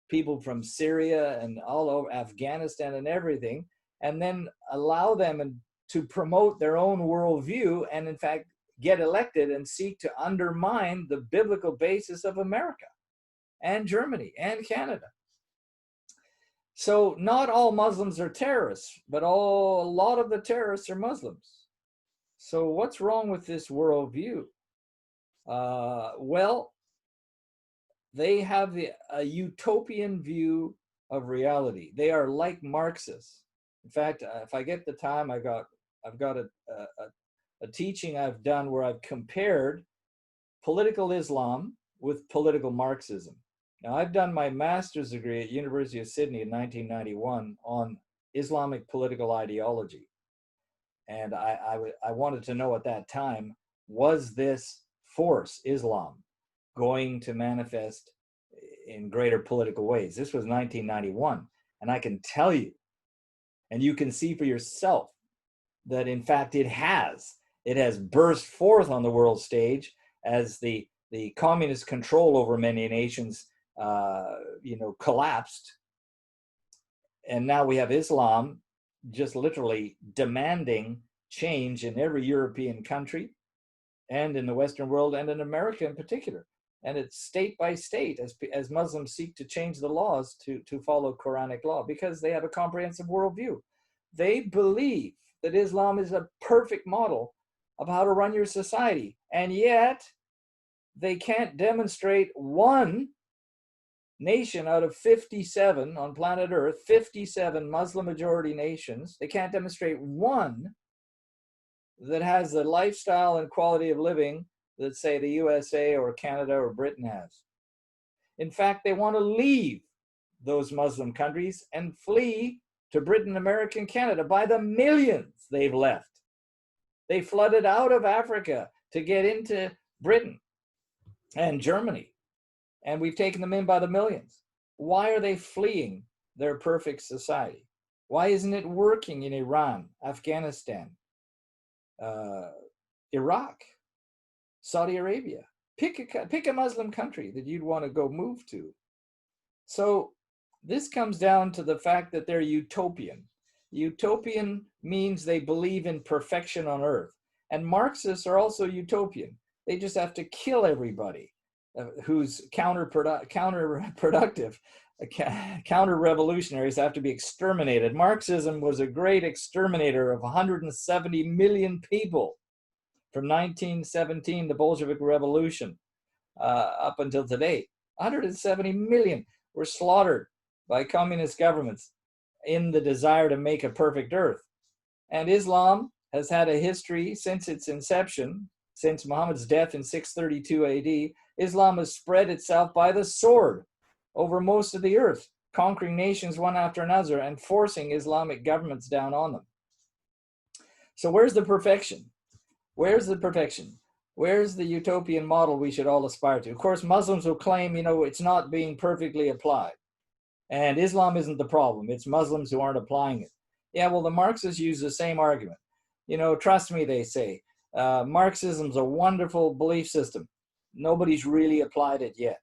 people from Syria and all over Afghanistan and everything, and then allow them to promote their own worldview and in fact get elected and seek to undermine the biblical basis of America and Germany and Canada. So not all Muslims are terrorists, but a lot of the terrorists are Muslims. So what's wrong with this worldview? Well, they have a utopian view of reality. They are like Marxists. In fact, if I get the time, I've got a teaching I've done where I've compared political Islam with political Marxism. Now, I've done my master's degree at University of Sydney in 1991 on Islamic political ideology. And I wanted to know at that time, was this force, Islam, going to manifest in greater political ways? This was 1991. And I can tell you, and you can see for yourself, that in fact it has burst forth on the world stage as the communist control over many nations collapsed. And now we have Islam just literally demanding change in every European country and in the Western world and in America in particular. And it's state by state as Muslims seek to change the laws to follow Quranic law because they have a comprehensive worldview. They believe that Islam is a perfect model of how to run your society. And yet they can't demonstrate one nation out of 57 on planet Earth, 57 Muslim majority nations. They can't demonstrate one that has the lifestyle and quality of living that, say, the USA or Canada or Britain has. In fact, they want to leave those Muslim countries and flee to Britain, America, and Canada. By the millions they've left. They flooded out of Africa to get into Britain and Germany, and we've taken them in by the millions. Why are they fleeing their perfect society? Why isn't it working in Iran, Afghanistan, Iraq, Saudi Arabia? Pick a Muslim country that you'd want to go move to. So this comes down to the fact that they're utopian. Utopian means they believe in perfection on earth. And Marxists are also utopian. They just have to kill everybody who's counterproductive. Counter-revolutionaries have to be exterminated. Marxism was a great exterminator of 170 million people from 1917, the Bolshevik Revolution, up until today. 170 million were slaughtered by communist governments in the desire to make a perfect earth. And Islam has had a history since its inception, since Muhammad's death in 632 AD. Islam has spread itself by the sword over most of the earth, conquering nations one after another and forcing Islamic governments down on them. So where's the perfection? Where's the perfection? Where's the utopian model we should all aspire to? Of course, Muslims will claim, it's not being perfectly applied. And Islam isn't the problem. It's Muslims who aren't applying it. Yeah, well, the Marxists use the same argument. Trust me, they say, Marxism's a wonderful belief system. Nobody's really applied it yet.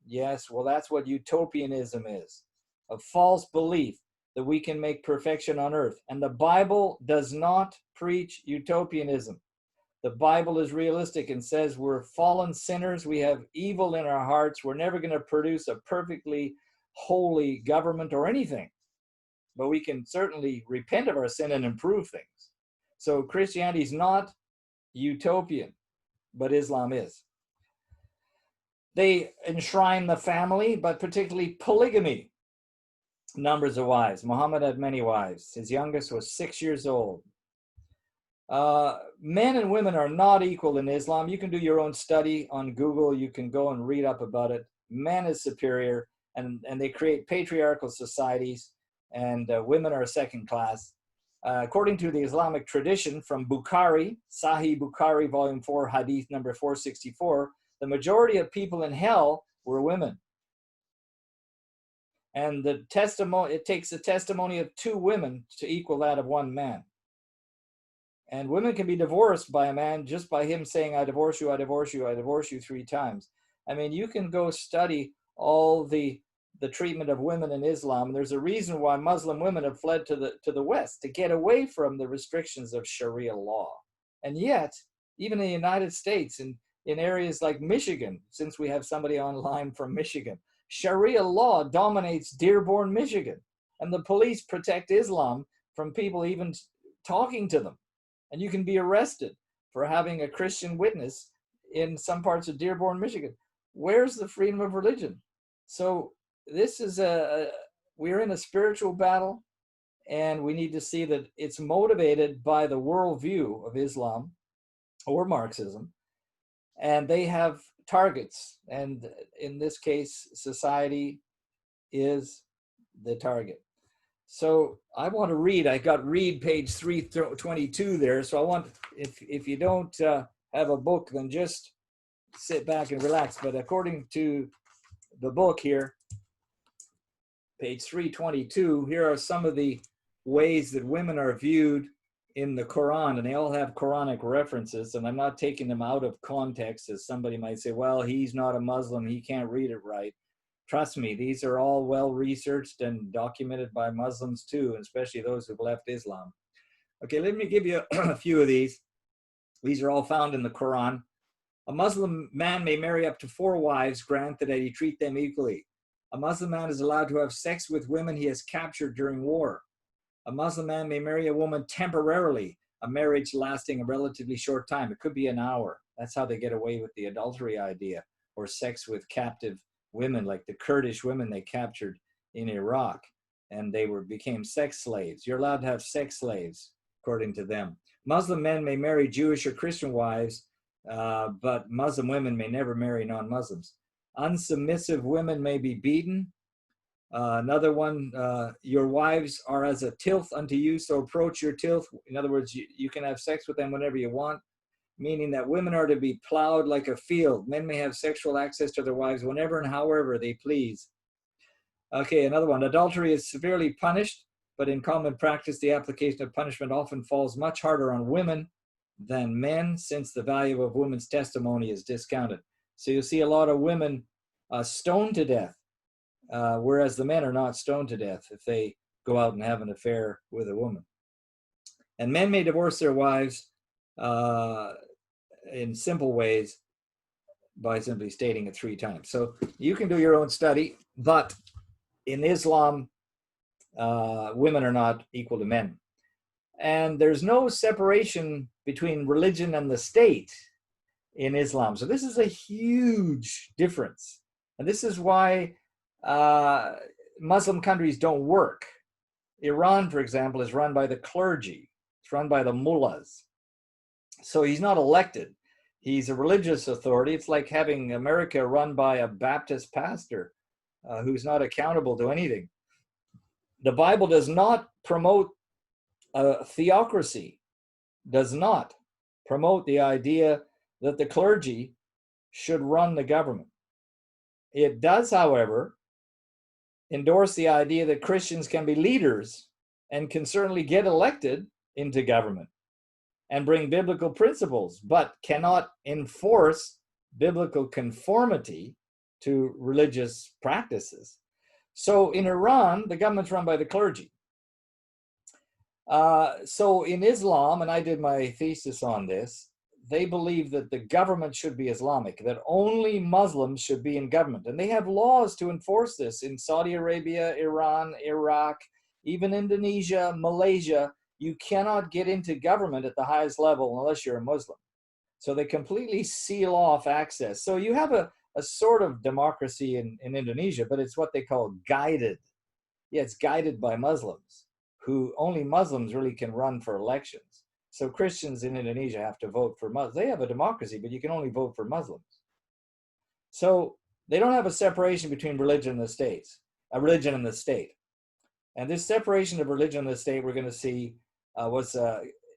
Yes, well, that's what utopianism is. A false belief that we can make perfection on earth. And the Bible does not preach utopianism. The Bible is realistic and says we're fallen sinners. We have evil in our hearts. We're never going to produce a perfectly holy government or anything, but we can certainly repent of our sin and improve things. So Christianity is not utopian, but Islam is. They enshrine the family, but particularly polygamy. Numbers of wives. Muhammad had many wives. His youngest was 6 years old. Men and women are not equal in Islam. You can do your own study on Google. You can go and read up about it. Man is superior, and they create patriarchal societies, and women are second class. According to the Islamic tradition from Bukhari, Sahih Bukhari, volume 4, hadith number 464, the majority of people in hell were women. And the testimony, it takes the testimony of 2 women to equal that of 1 man. And women can be divorced by a man just by him saying, I divorce you, I divorce you, I divorce you 3 times. I mean, you can go study all the treatment of women in Islam. And there's a reason why Muslim women have fled to the West, to get away from the restrictions of Sharia law. And yet, even in the United States, in areas like Michigan, since we have somebody online from Michigan, Sharia law dominates Dearborn, Michigan. And the police protect Islam from people even talking to them. And you can be arrested for having a Christian witness in some parts of Dearborn, Michigan. Where's the freedom of religion? So this is we're in a spiritual battle, and we need to see that it's motivated by the worldview of Islam or Marxism, and they have targets. And in this case, society is the target. So I want to read, I got read page 322 there. So I want, if you don't have a book, then just sit back and relax. But according to the book here, page 322, here are some of the ways that women are viewed in the Quran, and they all have Quranic references, and I'm not taking them out of context, as somebody might say, well, he's not a Muslim, he can't read it right. Trust me, these are all well researched and documented by Muslims too, especially those who've left Islam. Okay, let me give you a few of these. These are all found in the Quran. A Muslim man may marry up to 4 wives, granted that he treat them equally. A Muslim man is allowed to have sex with women he has captured during war. A Muslim man may marry a woman temporarily, a marriage lasting a relatively short time. It could be an hour. That's how they get away with the adultery idea, or sex with captive women, like the Kurdish women they captured in Iraq, and they became sex slaves. You're allowed to have sex slaves, according to them. Muslim men may marry Jewish or Christian wives, but Muslim women may never marry non-Muslims. Unsubmissive women may be beaten. Another one, your wives are as a tilth unto you, so approach your tilth. In other words, you can have sex with them whenever you want, meaning that women are to be plowed like a field. Men may have sexual access to their wives whenever and however they please. Okay, another one, adultery is severely punished, but in common practice, the application of punishment often falls much harder on women than men, since the value of women's testimony is discounted. So you'll see a lot of women stoned to death, whereas the men are not stoned to death if they go out and have an affair with a woman. And men may divorce their wives in simple ways by simply stating it 3 times. So you can do your own study, but in Islam, women are not equal to men. And there's no separation between religion and the state in Islam. So this is a huge difference. And this is why Muslim countries don't work. Iran, for example, is run by the clergy. It's run by the mullahs. So he's not elected. He's a religious authority. It's like having America run by a Baptist pastor who's not accountable to anything. The Bible does not promote a theocracy, does not promote the idea that the clergy should run the government. It does, however, endorse the idea that Christians can be leaders and can certainly get elected into government and bring biblical principles, but cannot enforce biblical conformity to religious practices. So in Iran, the government's run by the clergy. So in Islam, and I did my thesis on this, they believe that the government should be Islamic, that only Muslims should be in government. And they have laws to enforce this in Saudi Arabia, Iran, Iraq, even Indonesia, Malaysia. You cannot get into government at the highest level unless you're a Muslim. So they completely seal off access. So you have a sort of democracy in Indonesia, but it's what they call guided. Yeah, it's guided by Muslims, who only Muslims really can run for elections. So Christians in Indonesia have to vote for Muslims. They have a democracy, but you can only vote for Muslims. So they don't have a separation between religion and the states, a religion and the state. And this separation of religion and the state, we're going to see, was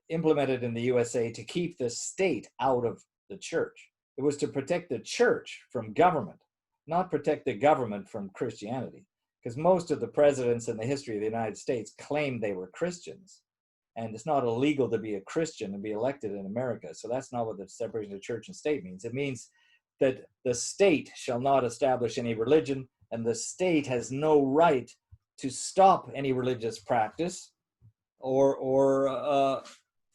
implemented in the USA to keep the state out of the church. It was to protect the church from government, not protect the government from Christianity. Because most of the presidents in the history of the United States claimed they were Christians. And it's not illegal to be a Christian and be elected in America. So that's not what the separation of church and state means. It means that the state shall not establish any religion, and the state has no right to stop any religious practice or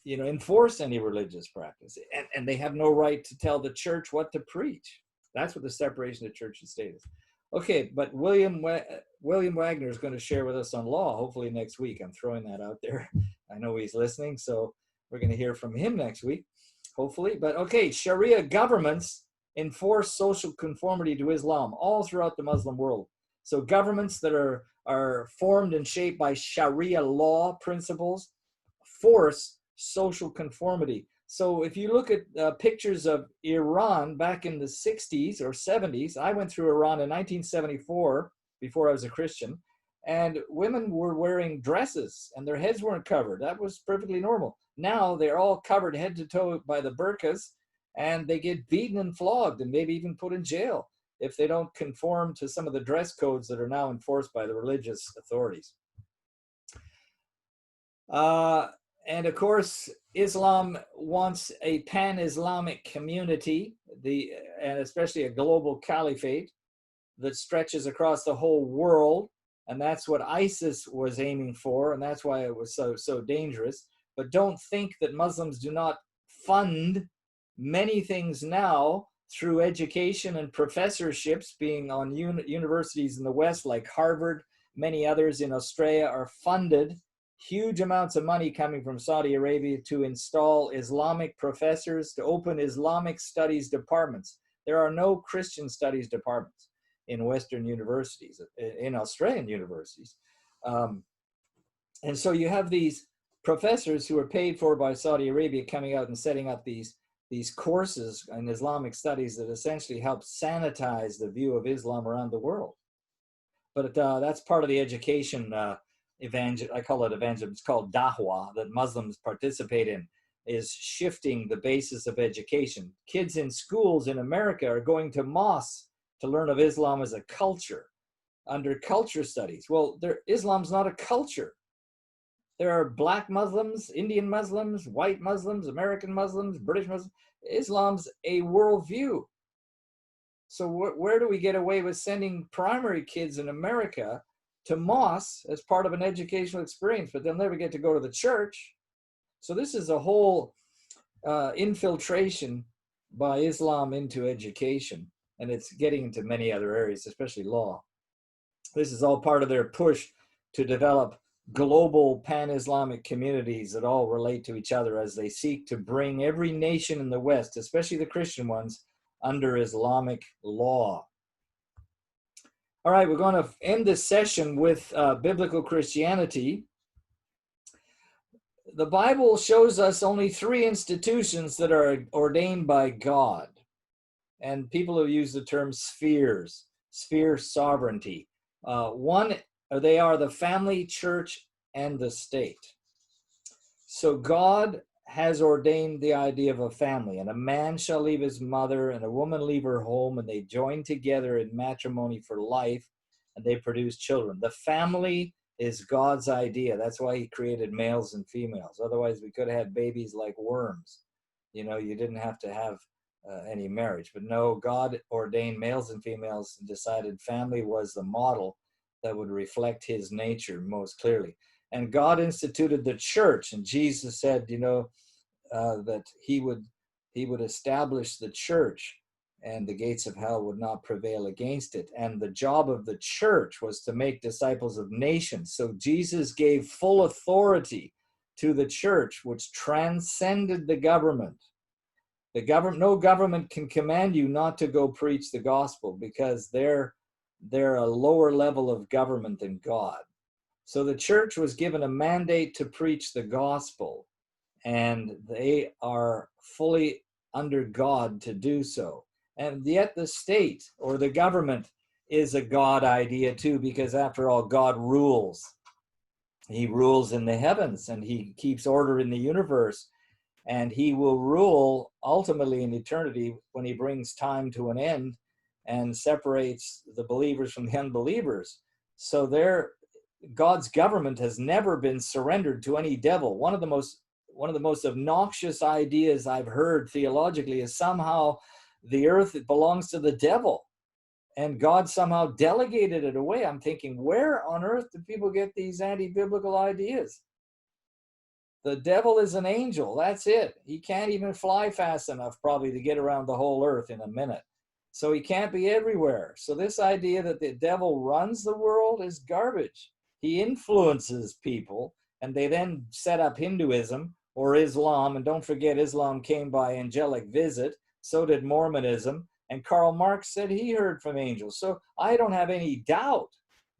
enforce any religious practice. And they have no right to tell the church what to preach. That's what the separation of church and state is. Okay, but William Wagner is going to share with us on law, hopefully next week. I'm throwing that out there. I know he's listening, so we're going to hear from him next week, hopefully. But okay, Sharia governments enforce social conformity to Islam all throughout the Muslim world. So governments that are formed and shaped by Sharia law principles force social conformity. So if you look at pictures of Iran back in the 60s or 70s, I went through Iran in 1974 before I was a Christian, and women were wearing dresses and their heads weren't covered. That was perfectly normal. Now they're all covered head to toe by the burqas, and they get beaten and flogged and maybe even put in jail if they don't conform to some of the dress codes that are now enforced by the religious authorities. And of course, Islam wants a pan-Islamic community, and especially a global caliphate that stretches across the whole world. And that's what ISIS was aiming for, and that's why it was so dangerous. But don't think that Muslims do not fund many things now through education and professorships, being on universities in the West like Harvard. Many others in Australia are funded. Huge amounts of money coming from Saudi Arabia to install Islamic professors, to open Islamic studies departments. There are no Christian studies departments in Western universities, in Australian universities. And so you have these professors who are paid for by Saudi Arabia coming out and setting up these courses in Islamic studies that essentially help sanitize the view of Islam around the world. But that's part of the education I call it evangelism. It's called dahwa, that Muslims participate in, is shifting the basis of education. Kids in schools in America are going to mosques to learn of Islam as a culture under culture studies. Well, Islam's not a culture. There are black Muslims, Indian Muslims, white Muslims, American Muslims, British Muslims. Islam's a worldview. So where do we get away with sending primary kids in America to mosques as part of an educational experience, but they'll never get to go to the church? So this is a whole infiltration by Islam into education, and it's getting into many other areas, especially law. This is all part of their push to develop global pan-Islamic communities that all relate to each other as they seek to bring every nation in the West, especially the Christian ones, under Islamic law. All right, we're going to end this session with biblical Christianity. The Bible shows us only 3 institutions that are ordained by God. And people have used the term spheres, sphere sovereignty. They are the family, church, and the state. So God has ordained the idea of a family, and a man shall leave his mother and a woman leave her home, and they join together in matrimony for life, and they produce children. The family is God's idea. That's why he created males and females. Otherwise, we could have had babies like worms. You didn't have to have any marriage. But no, God ordained males and females and decided family was the model that would reflect his nature most clearly. And God instituted the church, and Jesus said, that he would He would establish the church, and the gates of hell would not prevail against it. And the job of the church was to make disciples of nations. So Jesus gave full authority to the church, which transcended the government. No government can command you not to go preach the gospel, because they're a lower level of government than God. So the church was given a mandate to preach the gospel, and they are fully under God to do so. And yet the state or the government is a God idea too, because after all, God rules. He rules in the heavens, and he keeps order in the universe, and he will rule ultimately in eternity when he brings time to an end and separates the believers from the unbelievers. So God's government has never been surrendered to any devil. One of the most obnoxious ideas I've heard theologically is somehow the earth belongs to the devil, and God somehow delegated it away. I'm thinking, where on earth do people get these anti-biblical ideas? The devil is an angel. That's it. He can't even fly fast enough probably to get around the whole earth in a minute. So he can't be everywhere. So this idea that the devil runs the world is garbage. He influences people, and they then set up Hinduism or Islam. And don't forget, Islam came by angelic visit. So did Mormonism. And Karl Marx said he heard from angels. So I don't have any doubt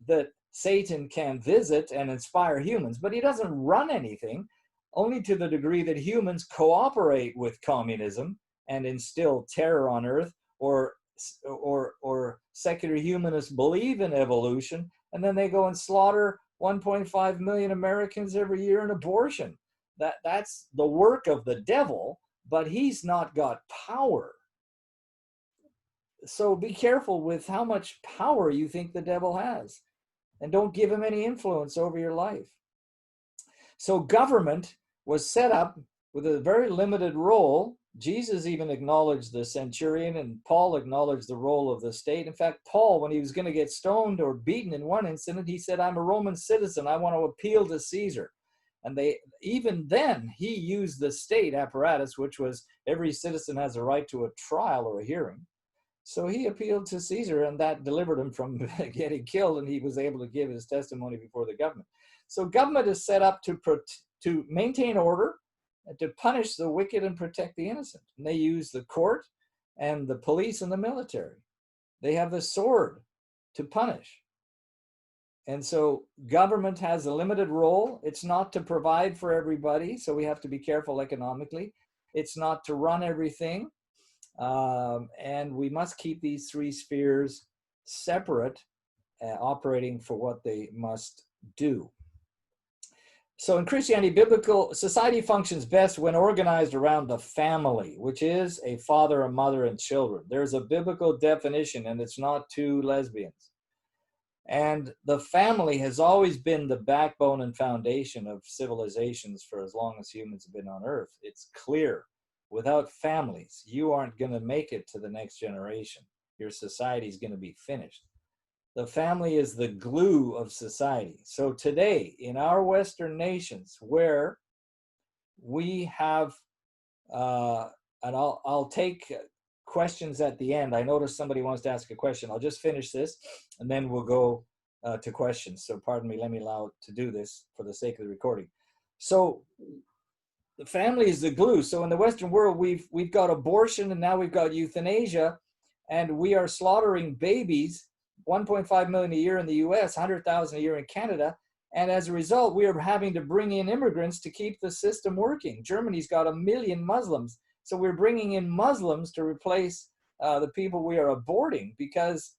that Satan can visit and inspire humans, but he doesn't run anything, only to the degree that humans cooperate with communism and instill terror on earth, or secular humanists believe in evolution, and then they go and slaughter 1.5 million Americans every year in abortion. That's the work of the devil, but he's not got power. So be careful with how much power you think the devil has, and don't give him any influence over your life. So government was set up with a very limited role. Jesus even acknowledged the centurion, and Paul acknowledged the role of the state. In fact, Paul, when he was going to get stoned or beaten in one incident, he said, "I'm a Roman citizen. I want to appeal to Caesar." And even then, he used the state apparatus, which was every citizen has a right to a trial or a hearing. So he appealed to Caesar, and that delivered him from getting killed, and he was able to give his testimony before the government. So government is set up to maintain order, and to punish the wicked and protect the innocent. And they use the court and the police and the military. They have the sword to punish. And so government has a limited role. It's not to provide for everybody, so we have to be careful economically. It's not to run everything. And we must keep these three spheres separate, operating for what they must do. So in Christianity, biblical society functions best when organized around the family, which is a father, a mother, and children. There's a biblical definition, and it's not two lesbians. And the family has always been the backbone and foundation of civilizations for as long as humans have been on Earth. It's clear. Without families, you aren't going to make it to the next generation. Your society is going to be finished. The family is the glue of society. So today, in our Western nations, where we have, and I'll take questions at the end. I noticed somebody wants to ask a question. I'll just finish this, and then we'll go to questions. So pardon me, let me allow to do this for the sake of the recording. So the family is the glue. So in the Western world, we've got abortion, and now we've got euthanasia, and we are slaughtering babies, 1.5 million a year in the US, 100,000 a year in Canada. And as a result, we are having to bring in immigrants to keep the system working. Germany's got 1 million Muslims. So we're bringing in Muslims to replace the people we are aborting, because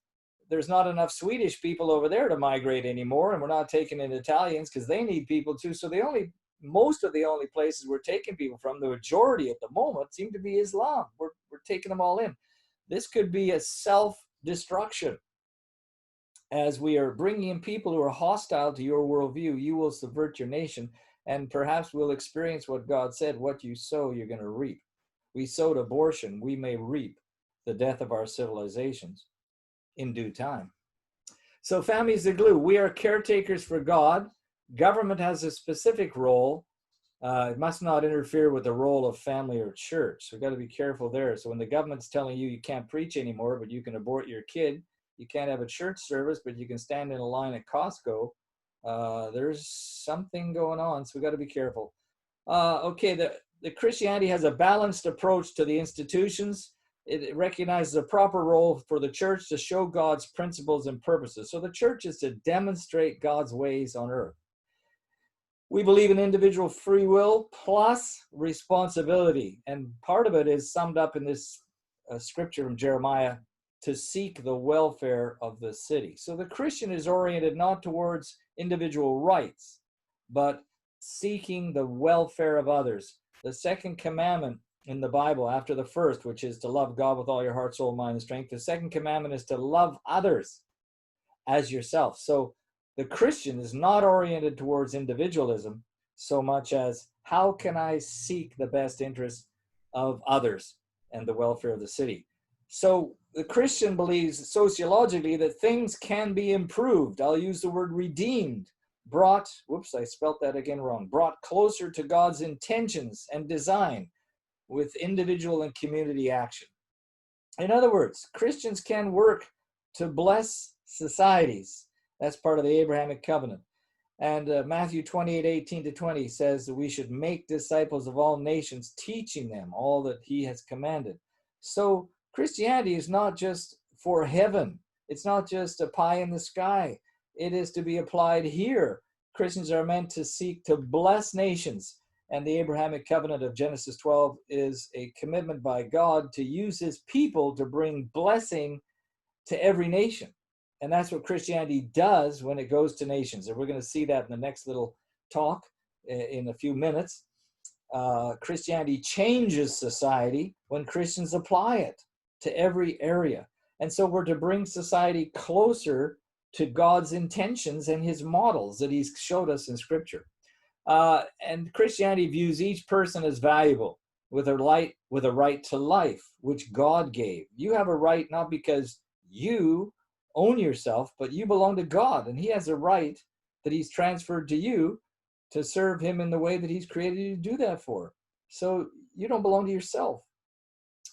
there's not enough Swedish people over there to migrate anymore. And we're not taking in Italians because they need people too. So most of the only places we're taking people from, the majority at the moment, seem to be Islam. We're taking them all in. This could be a self-destruction. As we are bringing in people who are hostile to your worldview, you will subvert your nation, and perhaps we'll experience what God said: what you sow, you're going to reap. We sowed abortion, we may reap the death of our civilizations in due time. So family is the glue. We are caretakers for God. Government has a specific role, It must not interfere with the role of family or church. So we've got to be careful there. So when the government's telling you you can't preach anymore, but you can abort your kid, you can't have a church service, but you can stand in a line at Costco, there's something going on. So we've got to be careful. Okay, the Christianity has a balanced approach to the institutions. It recognizes a proper role for the church to show God's principles and purposes. So the church is to demonstrate God's ways on earth. We believe in individual free will plus responsibility. And part of it is summed up in this scripture from Jeremiah, to seek the welfare of the city. So the Christian is oriented not towards individual rights, but seeking the welfare of others. The second commandment in the Bible, after the first, which is to love God with all your heart, soul, mind, and strength, the second commandment is to love others as yourself. So the Christian is not oriented towards individualism so much as how can I seek the best interests of others and the welfare of the city. So the Christian believes sociologically that things can be improved. I'll use the word redeemed, brought, whoops, I spelt that again wrong, brought closer to God's intentions and design with individual and community action. In other words, Christians can work to bless societies. That's part of the Abrahamic covenant. And Matthew 28:18-20 says that we should make disciples of all nations, teaching them all that he has commanded. So Christianity is not just for heaven. It's not just a pie in the sky. It is to be applied here. Christians are meant to seek to bless nations. And the Abrahamic covenant of Genesis 12 is a commitment by God to use his people to bring blessing to every nation. And that's what Christianity does when it goes to nations. And we're going to see that in the next little talk in a few minutes. Christianity changes society when Christians apply it to every area. And so we're to bring society closer to God's intentions and his models that he's showed us in Scripture. And Christianity views each person as valuable with a right to life, which God gave. You have a right not because you own yourself, but you belong to God, and he has a right that he's transferred to you to serve him in the way that he's created you to do that for. So you don't belong to yourself.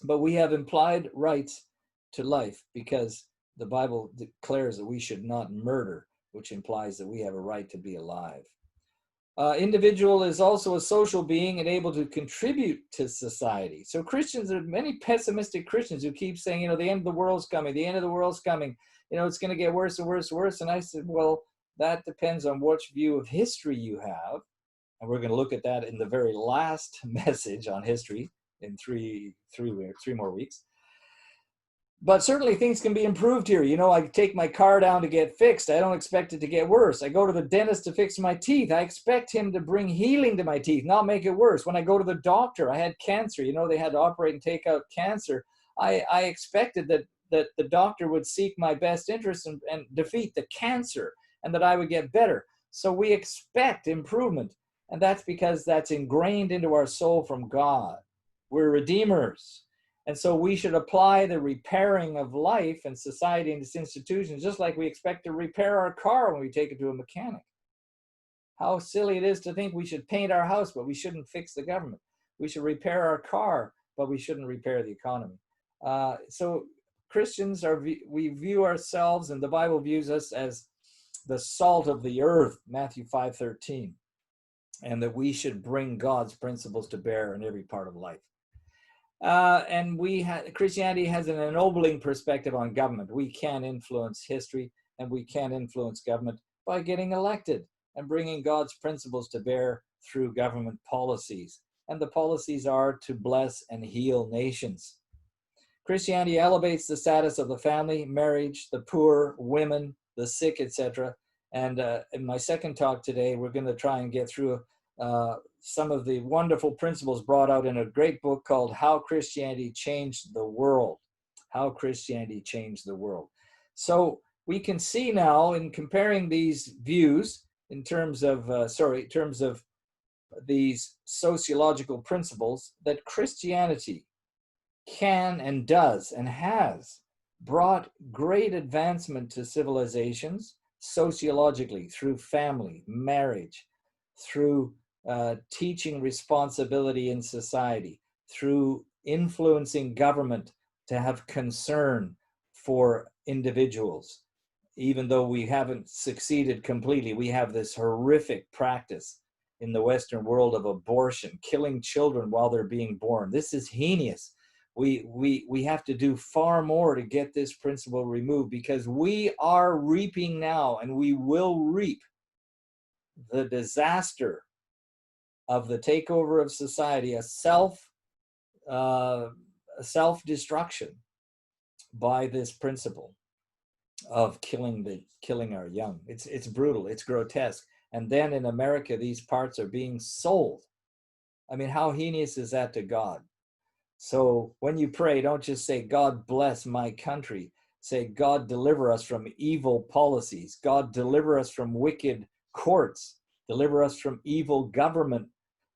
But we have implied rights to life because the Bible declares that we should not murder, which implies that we have a right to be alive. Individual is also a social being and able to contribute to society. So Christians, there are many pessimistic Christians who keep saying, the end of the world's coming, the end of the world's coming, it's going to get worse and worse and worse. And I said, well, that depends on which view of history you have. And we're going to look at that in the very last message on history in three more weeks. But certainly things can be improved here. I take my car down to get fixed. I don't expect it to get worse. I go to the dentist to fix my teeth. I expect him to bring healing to my teeth, not make it worse. When I go to the doctor, I had cancer. They had to operate and take out cancer. I expected that the doctor would seek my best interest and defeat the cancer and that I would get better. So we expect improvement. And that's because that's ingrained into our soul from God. We're redeemers. And so we should apply the repairing of life and society and its institutions just like we expect to repair our car when we take it to a mechanic. How silly it is to think we should paint our house, but we shouldn't fix the government. We should repair our car, but we shouldn't repair the economy. So Christians, we view ourselves, and the Bible views us as the salt of the earth, Matthew 5:13, and that we should bring God's principles to bear in every part of life. And Christianity has an ennobling perspective on government. We can influence history and we can influence government by getting elected and bringing God's principles to bear through government policies. And the policies are to bless and heal nations. Christianity elevates the status of the family, marriage, the poor, women, the sick, etc. And in my second talk today, we're going to try and get through some of the wonderful principles brought out in a great book called How Christianity Changed the World. How Christianity Changed the World. So we can see now in comparing these views in terms of these sociological principles that Christianity can and does and has brought great advancement to civilizations sociologically through family, marriage, through teaching responsibility in society, through influencing government to have concern for individuals. Even though we haven't succeeded completely, we have this horrific practice in the Western world of abortion, killing children while they're being born. This is heinous. We have to do far more to get this principle removed, because we are reaping now, and we will reap the disaster of the takeover of society, a self-destruction by this principle of killing our young. It's brutal, it's grotesque. And then in America, these parts are being sold. I mean, how heinous is that to God? So when you pray, don't just say, God bless my country. Say, God deliver us from evil policies. God deliver us from wicked courts. Deliver us from evil government.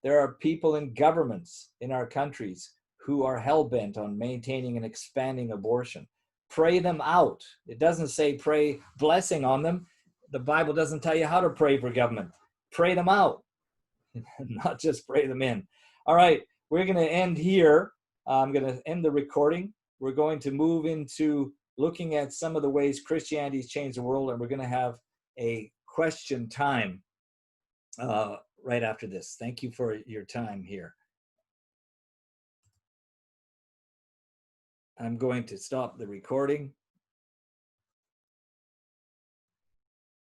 There are people in governments in our countries who are hell-bent on maintaining and expanding abortion. Pray them out. It doesn't say pray blessing on them. The Bible doesn't tell you how to pray for government. Pray them out, not just pray them in. All right, we're going to end here. I'm going to end the recording. We're going to move into looking at some of the ways Christianity has changed the world, and we're going to have a question time right after this. Thank you for your time here. I'm going to stop the recording.